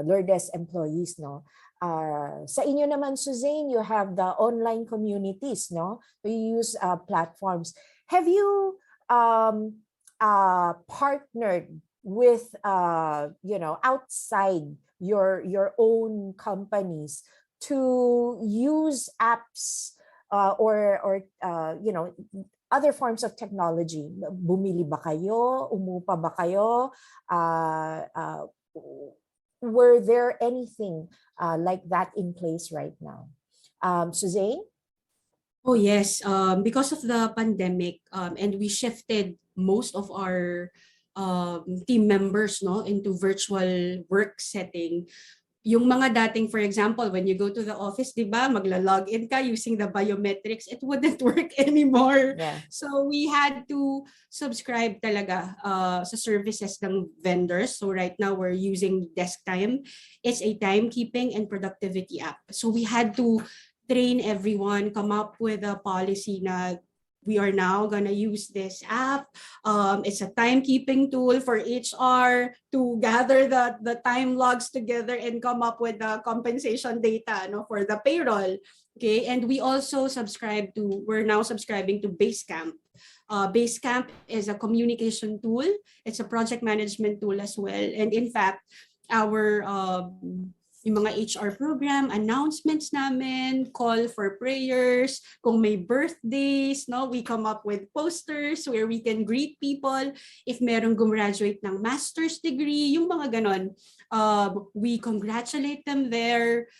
Lourdes employees, no? Sa inyo naman, Suzanne, you have the online communities, no? You use platforms. Have you partnered with outside your own companies to use apps or other forms of technology? Bumili ba kayo? Umupa ba kayo? Were there anything like that in place right now? Suzanne? Oh yes, because of the pandemic, and we shifted most of our team members into virtual work setting. Yung mga dating, for example, when you go to the office, di ba, magla-login ka using the biometrics, it wouldn't work anymore. Yeah. So we had to subscribe talaga sa services ng vendors. So right now we're using Desk Time. It's a timekeeping and productivity app. So we had to train everyone, come up with a policy na we are now gonna use this app. It's a timekeeping tool for HR to gather the time logs together and come up with the compensation data, no, for the payroll. Okay, and we're now subscribing to Basecamp. Basecamp is a communication tool. It's a project management tool as well. And in fact, our yung mga HR program, announcements namin, call for prayers, kung may birthdays, no, we come up with posters where we can greet people. If merong gumraduate ng master's degree, yung mga ganon, we congratulate them there.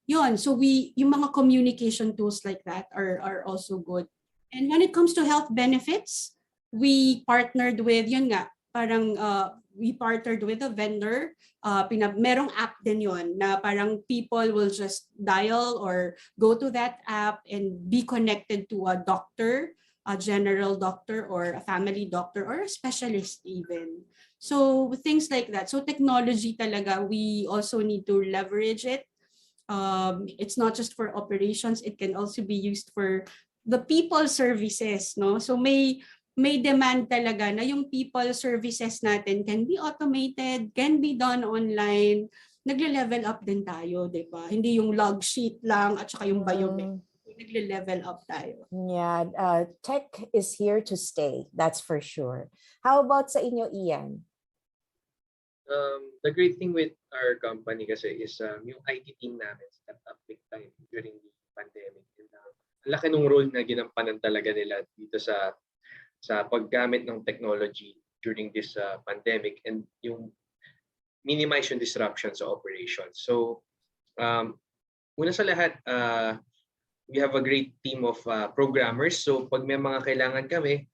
Yun, so yung mga communication tools like that are also good. And when it comes to health benefits, we partnered with, yun nga, parang we partnered with a vendor. Merong app din yun na parang people will just dial or go to that app and be connected to a doctor, a general doctor or a family doctor or a specialist even. So things like that. So technology talaga, we also need to leverage it. It's not just for operations, it can also be used for the people services, no? So may demand talaga na yung people services natin can be automated, can be done online. Nagle-level up din tayo, di ba? Hindi yung log sheet lang at saka yung biometric. Nagle-level up tayo. Yeah, tech is here to stay, that's for sure. How about sa inyo, Ian? The great thing with our company kasi is yung IT team namin stepped up big time during the pandemic. And, ang laki ng role na ginampanan talaga nila dito sa paggamit ng technology during this pandemic and yung minimize yung disruption sa operations. So, una sa lahat, we have a great team of programmers. So, pag may mga kailangan kami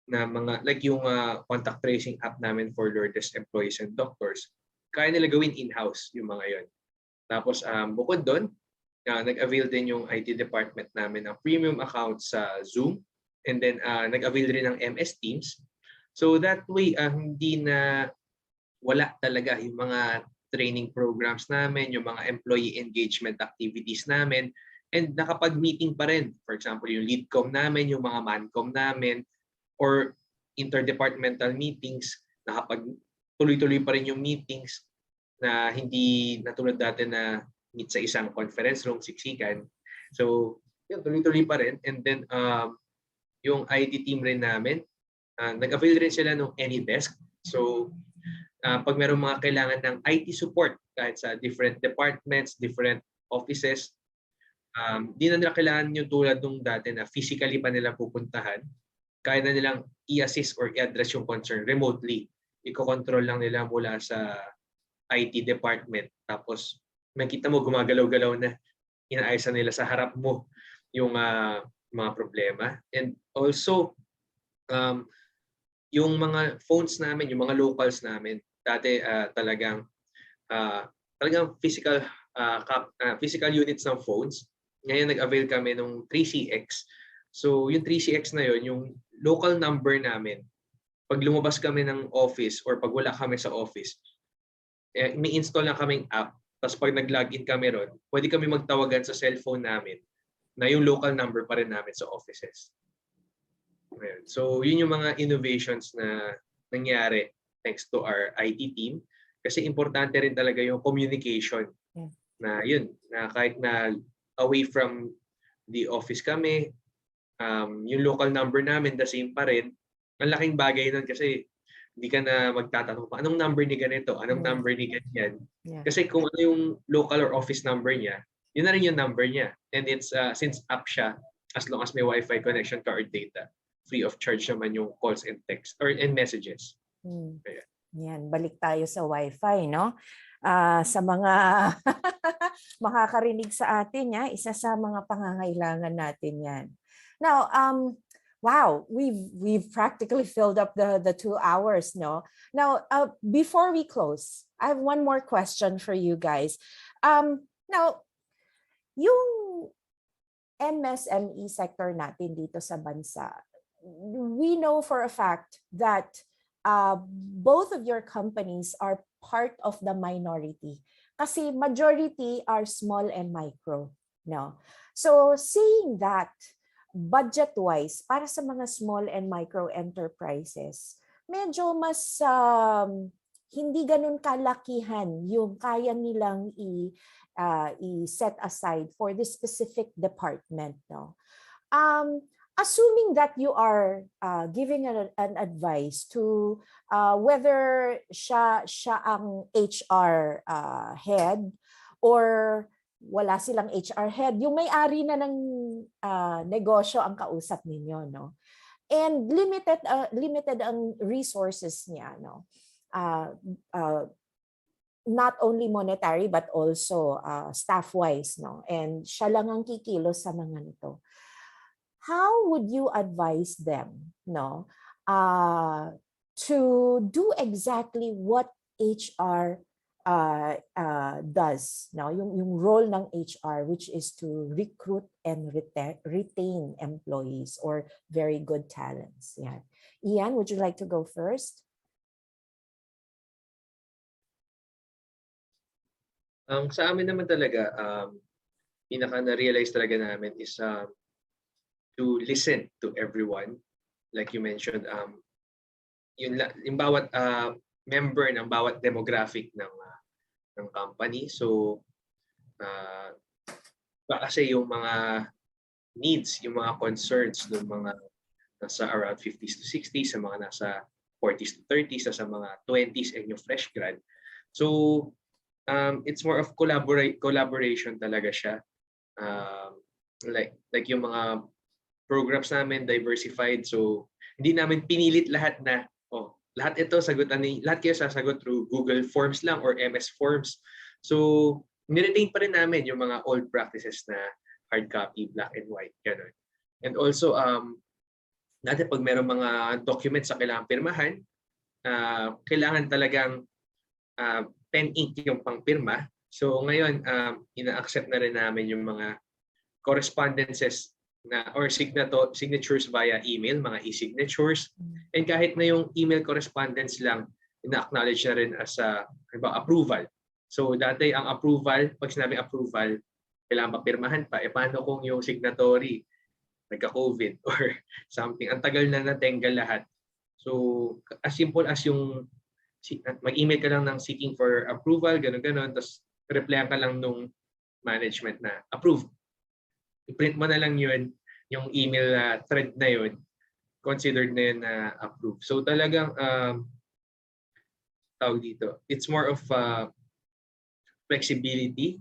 na mga, like yung contact tracing app namin for Lourdes employees and doctors, kaya nila gawin in-house yung mga yon. Tapos, bukod doon, nag-avail din yung IT department namin ng premium account sa Zoom. And then nag-avail rin ng MS Teams. So that way, hindi na wala talaga yung mga training programs namin, yung mga employee engagement activities namin, and nakapag-meeting pa rin. For example, yung leadcom namin, yung mga mancom namin, or interdepartmental meetings, nakapag-tuloy-tuloy pa rin yung meetings na hindi natulad dati na meet sa isang conference room, siksikan. So, yun, tuloy-tuloy pa rin. And then, yung IT team rin namin, nag-avail rin sila ng AnyDesk. So, pag mayroong mga kailangan ng IT support kahit sa different departments, different offices, di na nila kailangan yung tulad nung dati na physically pa nila pupuntahan. Kaya na nilang i-assist or i-address yung concern remotely. Iko-control lang nila mula sa IT department. Tapos, makita mo gumagalaw-galaw na inaayos nila sa harap mo yung mga problema. And also, yung mga phones namin, yung mga locals namin, dati talagang physical units ng phones. Ngayon nag-avail kami ng 3CX. So yung 3CX na yun, yung local number namin, pag lumabas kami ng office or pag wala kami sa office, may install na kaming app. Tapos pag nag-login kami ron, pwede kami magtawagan sa cellphone namin na yung local number pa rin namin sa offices. So yun yung mga innovations na nangyari thanks to our IT team. Kasi importante rin talaga yung communication. Na yun, na kahit na away from the office kami, yung local number namin the same pa rin. Ang laking bagay nun kasi hindi ka na magtatanong pa, anong number ni ganito, anong number ni ganyan. Kasi kung ano yung local or office number niya, yun na rin yung number niya. And it's since app siya, as long as may Wi-Fi connection ka or data, free of charge naman yung calls and text or and messages. Yan, balik tayo sa Wi-Fi, no? Sa mga makakarinig sa atin, isa sa mga pangangailangan natin yan. Now, wow, we've practically filled up the 2 hours, no? Now, before we close, I have one more question for you guys. Now, yung MSME sector natin dito sa bansa, we know for a fact that both of your companies are part of the minority. Kasi majority are small and micro, no? So saying that, budget-wise, para sa mga small and micro enterprises, medyo mas hindi ganun kalakihan yung kaya nilang i-set aside for this specific department. No? Assuming that you are giving an advice to whether siya ang HR head or wala silang HR head, yung may-ari na ng negosyo ang kausap ninyo, no? And limited ang resources niya, no? Not only monetary but also staff-wise, no? And siya lang ang kikilos sa mga nito. How would you advise them, no, to do exactly what HR does, no? Yung role ng HR, which is to recruit and retain employees or very good talents. Yeah. Ian, would you like to go first? Sa amin naman talaga, pinaka na-realize talaga namin is to listen to everyone. Like you mentioned, yung bawat member ng bawat demographic ng company. So, kasi yung mga needs, yung mga concerns ng mga nasa around 50s to 60s, sa mga nasa 40s to 30s, sa mga 20s and yung fresh grad. So, it's more of collaboration talaga siya. Like yung mga programs namin diversified, so hindi namin pinilit lahat na lahat ito sagutan lahat kayo sasagot through Google Forms lang or MS Forms. So niretain pa rin namin yung mga old practices na hard copy, black and white, ganun. And also dati pag meron mga documents na kailangan pirmahan, kailangan talagang pen ink yung pangpirma. So ngayon ina-accept na rin namin yung mga correspondences or signatures via email, mga e-signatures. And kahit na yung email correspondence lang, ina-acknowledge na rin as approval. So dati ang approval, pag sinabing approval, kailangan papirmahan pa. Paano kung yung signatory nagka-COVID or something? Ang tagal na natenggal lahat. So as simple as yung mag-email ka lang ng seeking for approval, ganun-ganun, tapos replyan ka lang nung management na approved. I-print mo na lang yun, yung email thread na yun, considered na yun na approved. So talagang, tawag dito, it's more of flexibility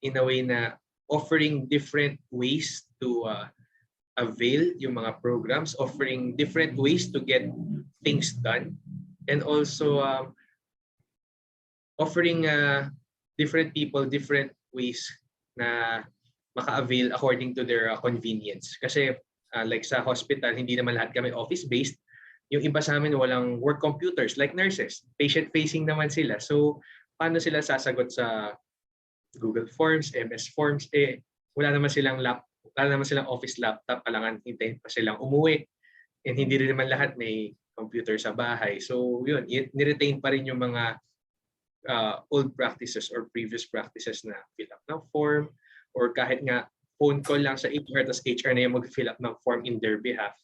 in a way na offering different ways to avail yung mga programs, offering different ways to get things done, and also offering different people different ways na maka-avail according to their convenience. Kasi like sa hospital, hindi naman lahat kami office-based. Yung iba sa amin walang work computers like nurses. Patient-facing naman sila. So, paano sila sasagot sa Google Forms, MS Forms? Wala naman silang office laptop. Kailangan hintayin pa silang umuwi. And hindi rin naman lahat may computer sa bahay. So, yun. Niretain pa rin yung mga old practices or previous practices na fill up ng form, or kahit nga phone call lang sa HR, tapos HR na yung mag-fill up ng form in their behalf.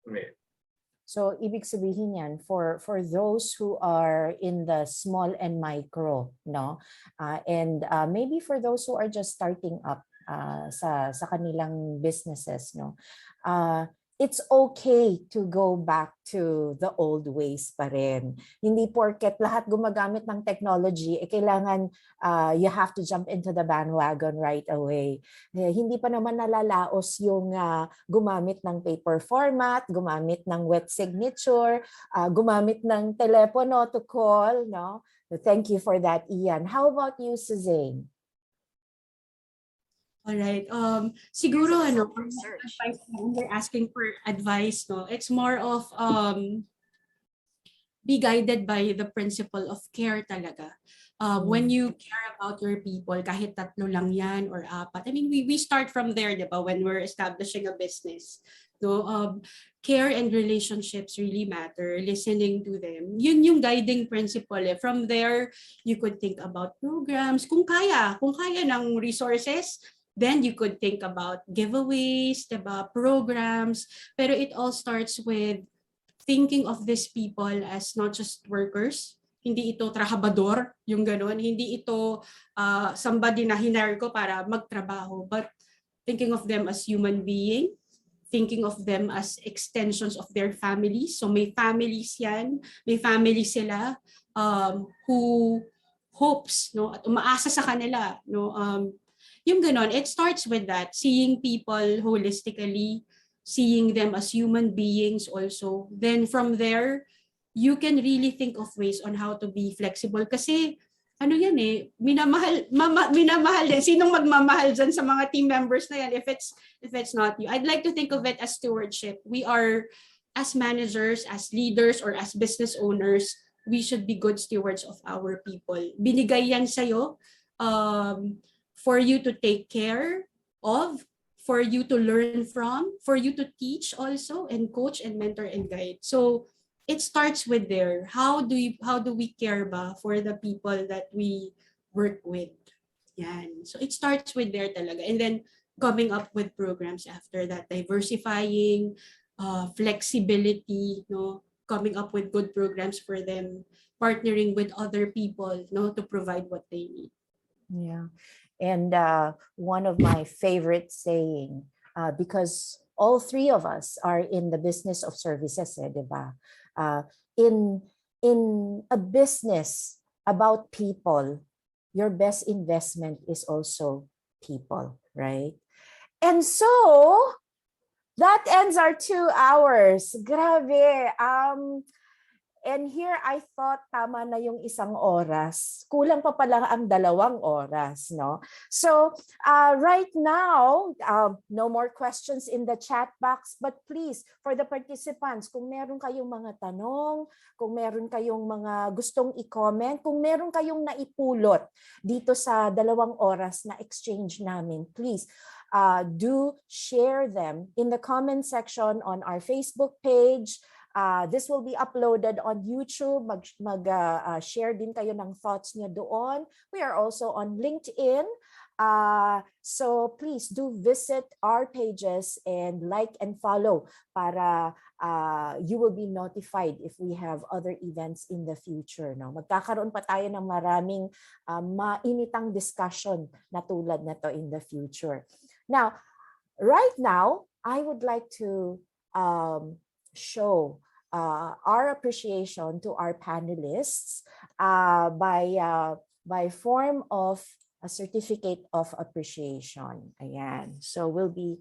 Okay. So, ibig sabihin yan, for those who are in the small and micro, no? And maybe for those who are just starting up sa kanilang businesses, no? It's okay to go back to the old ways pa rin. Hindi porket lahat gumagamit ng technology, kailangan you have to jump into the bandwagon right away. Hindi pa naman nalalaos yung gumamit ng paper format, gumamit ng wet signature, gumamit ng telepono to call, no? So thank you for that, Ian. How about you, Suzanne? All right. Siguro when we're asking for advice, no, it's more of be guided by the principle of care talaga. When you care about your people, kahit 3 lang yan or 4. I mean, we start from there, di ba? When we're establishing a business. So, care and relationships really matter. Listening to them. Yun yung guiding principle. From there, you could think about programs. Kung kaya ng resources, Then you could think about giveaways, diba, programs, pero it all starts with thinking of these people as not just workers. Hindi ito trabahador, yung ganun. Hindi ito somebody na hinire ko para magtrabaho, but thinking of them as human being, thinking of them as extensions of their families. So may families yan, may family sila who hopes, no, at umaasa sa kanila, no, yung ganon. It starts with that, seeing people holistically, seeing them as human beings also. Then from there, you can really think of ways on how to be flexible kasi ano yan eh, minamahal din. Sinong magmamahal dyan sa mga team members na yan if it's not you? I'd like to think of it as stewardship. We are, as managers, as leaders, or as business owners, we should be good stewards of our people. Binigay yan sa'yo for you to take care of, for you to learn from, for you to teach also, and coach and mentor and guide. So it starts with there. How do we care ba for the people that we work with? Yan. So it starts with there talaga. And then coming up with programs after that, diversifying, flexibility, no, coming up with good programs for them, partnering with other people, no, to provide what they need. Yeah. And one of my favorite saying, because all three of us are in the business of services, diba? In a business about people, your best investment is also people, right? And so that ends our 2 hours. Grabe. And here I thought tama na yung 1 oras. Kulang pa pala ang 2 oras, no? So right now, no more questions in the chat box, but please, for the participants, kung meron kayong mga tanong, kung meron kayong mga gustong i-comment, kung meron kayong naipulot dito sa 2 oras na exchange namin, please, do share them in the comment section on our Facebook page. This will be uploaded on YouTube. Share din kayo ng thoughts niyo doon. We are also on LinkedIn. So please do visit our pages and like and follow para you will be notified if we have other events in the future. No? Magkakaroon pa tayo ng maraming mainitang discussion na tulad na to in the future. Now, right now, I would like to show our appreciation to our panelists by form of a certificate of appreciation. Ayan. So we'll be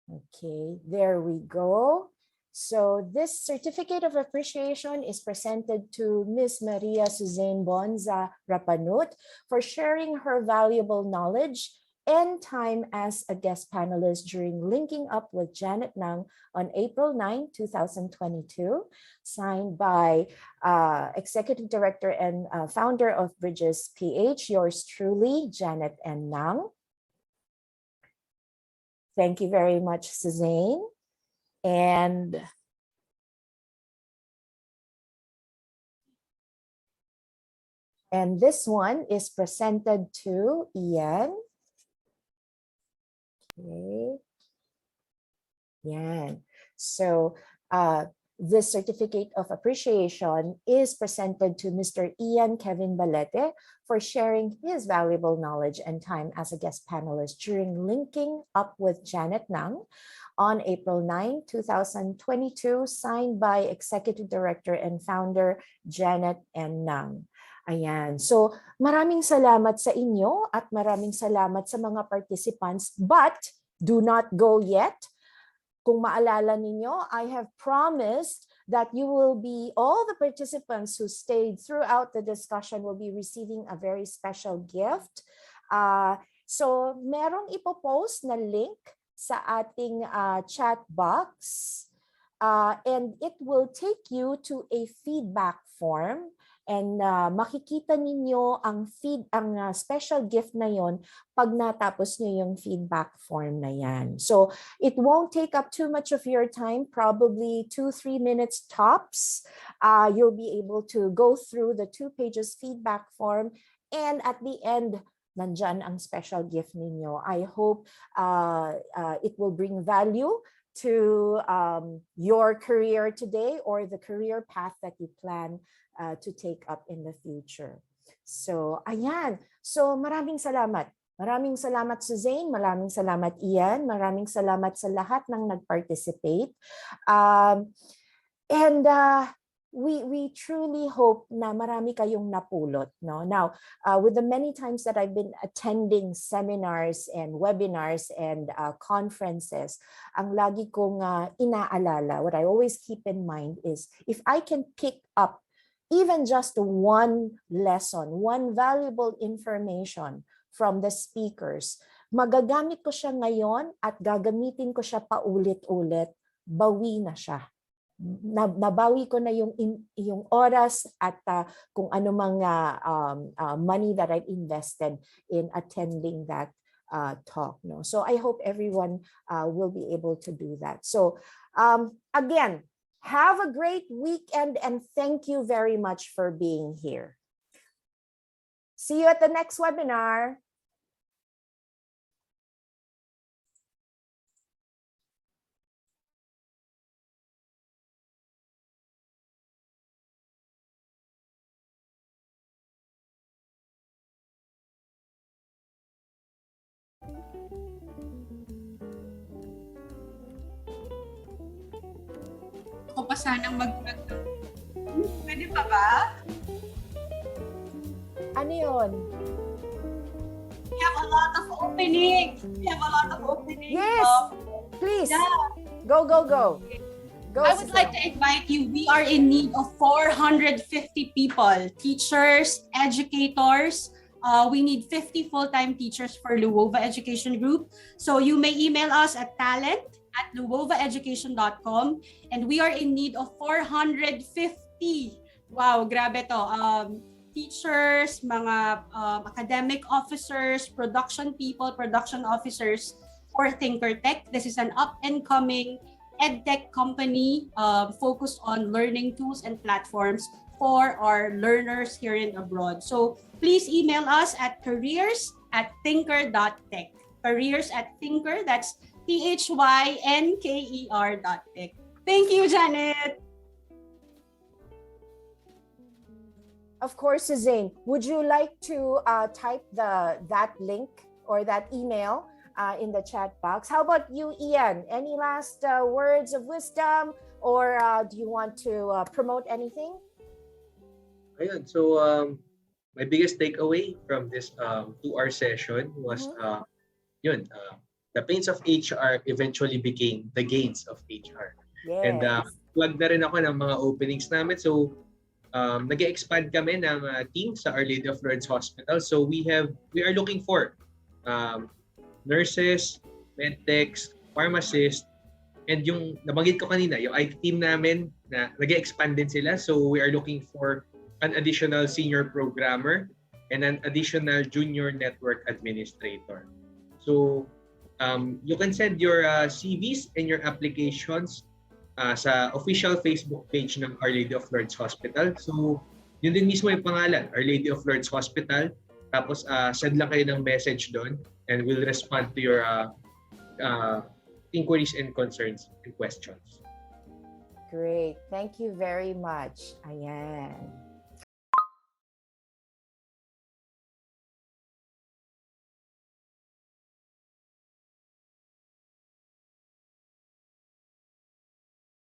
okay, there we go. So this certificate of appreciation is presented to Ms. Maria Suzanne Bonza Rapanut for sharing her valuable knowledge and time as a guest panelist during Linking Up with Janet Nang on April 9, 2022, signed by Executive Director and Founder of Bridges PH, yours truly, Janet N. Nang. Thank you very much, Suzanne. And this one is presented to Ian. Okay. Yeah. So this certificate of appreciation is presented to Mr. Ian Kevin Balete for sharing his valuable knowledge and time as a guest panelist during Linking Up with Janet Nang on April 9, 2022, signed by Executive Director and Founder Janet N. Nang. Ayan. So maraming salamat sa inyo at maraming salamat sa mga participants, but do not go yet. Kung maalala ninyo, I have promised that you will be, all the participants who stayed throughout the discussion will be receiving a very special gift. So merong ipopost na link sa ating chat box and it will take you to a feedback form. And makikita ninyo ang special gift na yon pag natapos nyo yung feedback form na yan. So it won't take up too much of your time, probably 2-3 minutes tops. You'll be able to go through the 2 pages feedback form And at the end, nandyan ang special gift ninyo. I hope it will bring value to your career today or the career path that you plan to take up in the future. So, ayan. So, maraming salamat. Maraming salamat, Suzanne. Maraming salamat, Ian. Maraming salamat sa lahat ng nag-participate. And we truly hope na marami kayong napulot. No? Now, with the many times that I've been attending seminars and webinars and conferences, ang lagi kong inaalala, what I always keep in mind is, if I can pick up even just one lesson, one valuable information from the speakers, magagamit ko siya ngayon at gagamitin ko siya paulit-ulit, bawi na siya. Nabawi ko na yung oras at kung ano mga money that I've invested in attending that talk. No? So I hope everyone will be able to do that. So again, have a great weekend and thank you very much for being here. See you at the next webinar. Ako pa sanang Pwede pa ba? Ano yun? We have a lot of openings. Yes, please. Yeah. Go. I would like to invite you. We are in need of 450 people, teachers, educators. We need 50 full-time teachers for Luova Education Group. So you may email us at talent@luovaeducation.com, and we are in need of 450. Wow, grabe to. Teachers, mga academic officers, production people, production officers for ThinkerTech. This is an up-and-coming edtech company focused on learning tools and platforms for our learners here and abroad. So please email us at careers@thinker.tech. Careers@thinker, that's THYNKER.tech. Thank you, Janet. Of course, Suzanne, would you like to type that link or that email in the chat box? How about you, Ian? Any last words of wisdom, or do you want to promote anything? Ayun, so my biggest takeaway from this 2-hour session was the pains of HR eventually became the gains of HR. Yes. And plug na rin ako ng mga openings namin. So nag-expand kami ng team sa Our Lady of Lourdes Hospital. So we are looking for nurses, medtechs, pharmacists, and yung nabanggit ko kanina, yung IT team namin na nag-expand din sila. So we are looking for an additional senior programmer and an additional junior network administrator. So you can send your CVs and your applications sa official Facebook page ng Our Lady of Lourdes Hospital. So yun din mismo yung pangalan, Our Lady of Lourdes Hospital. Tapos send lang kayo ng message doon and we'll respond to your inquiries and concerns and questions. Great. Thank you very much. Ayan.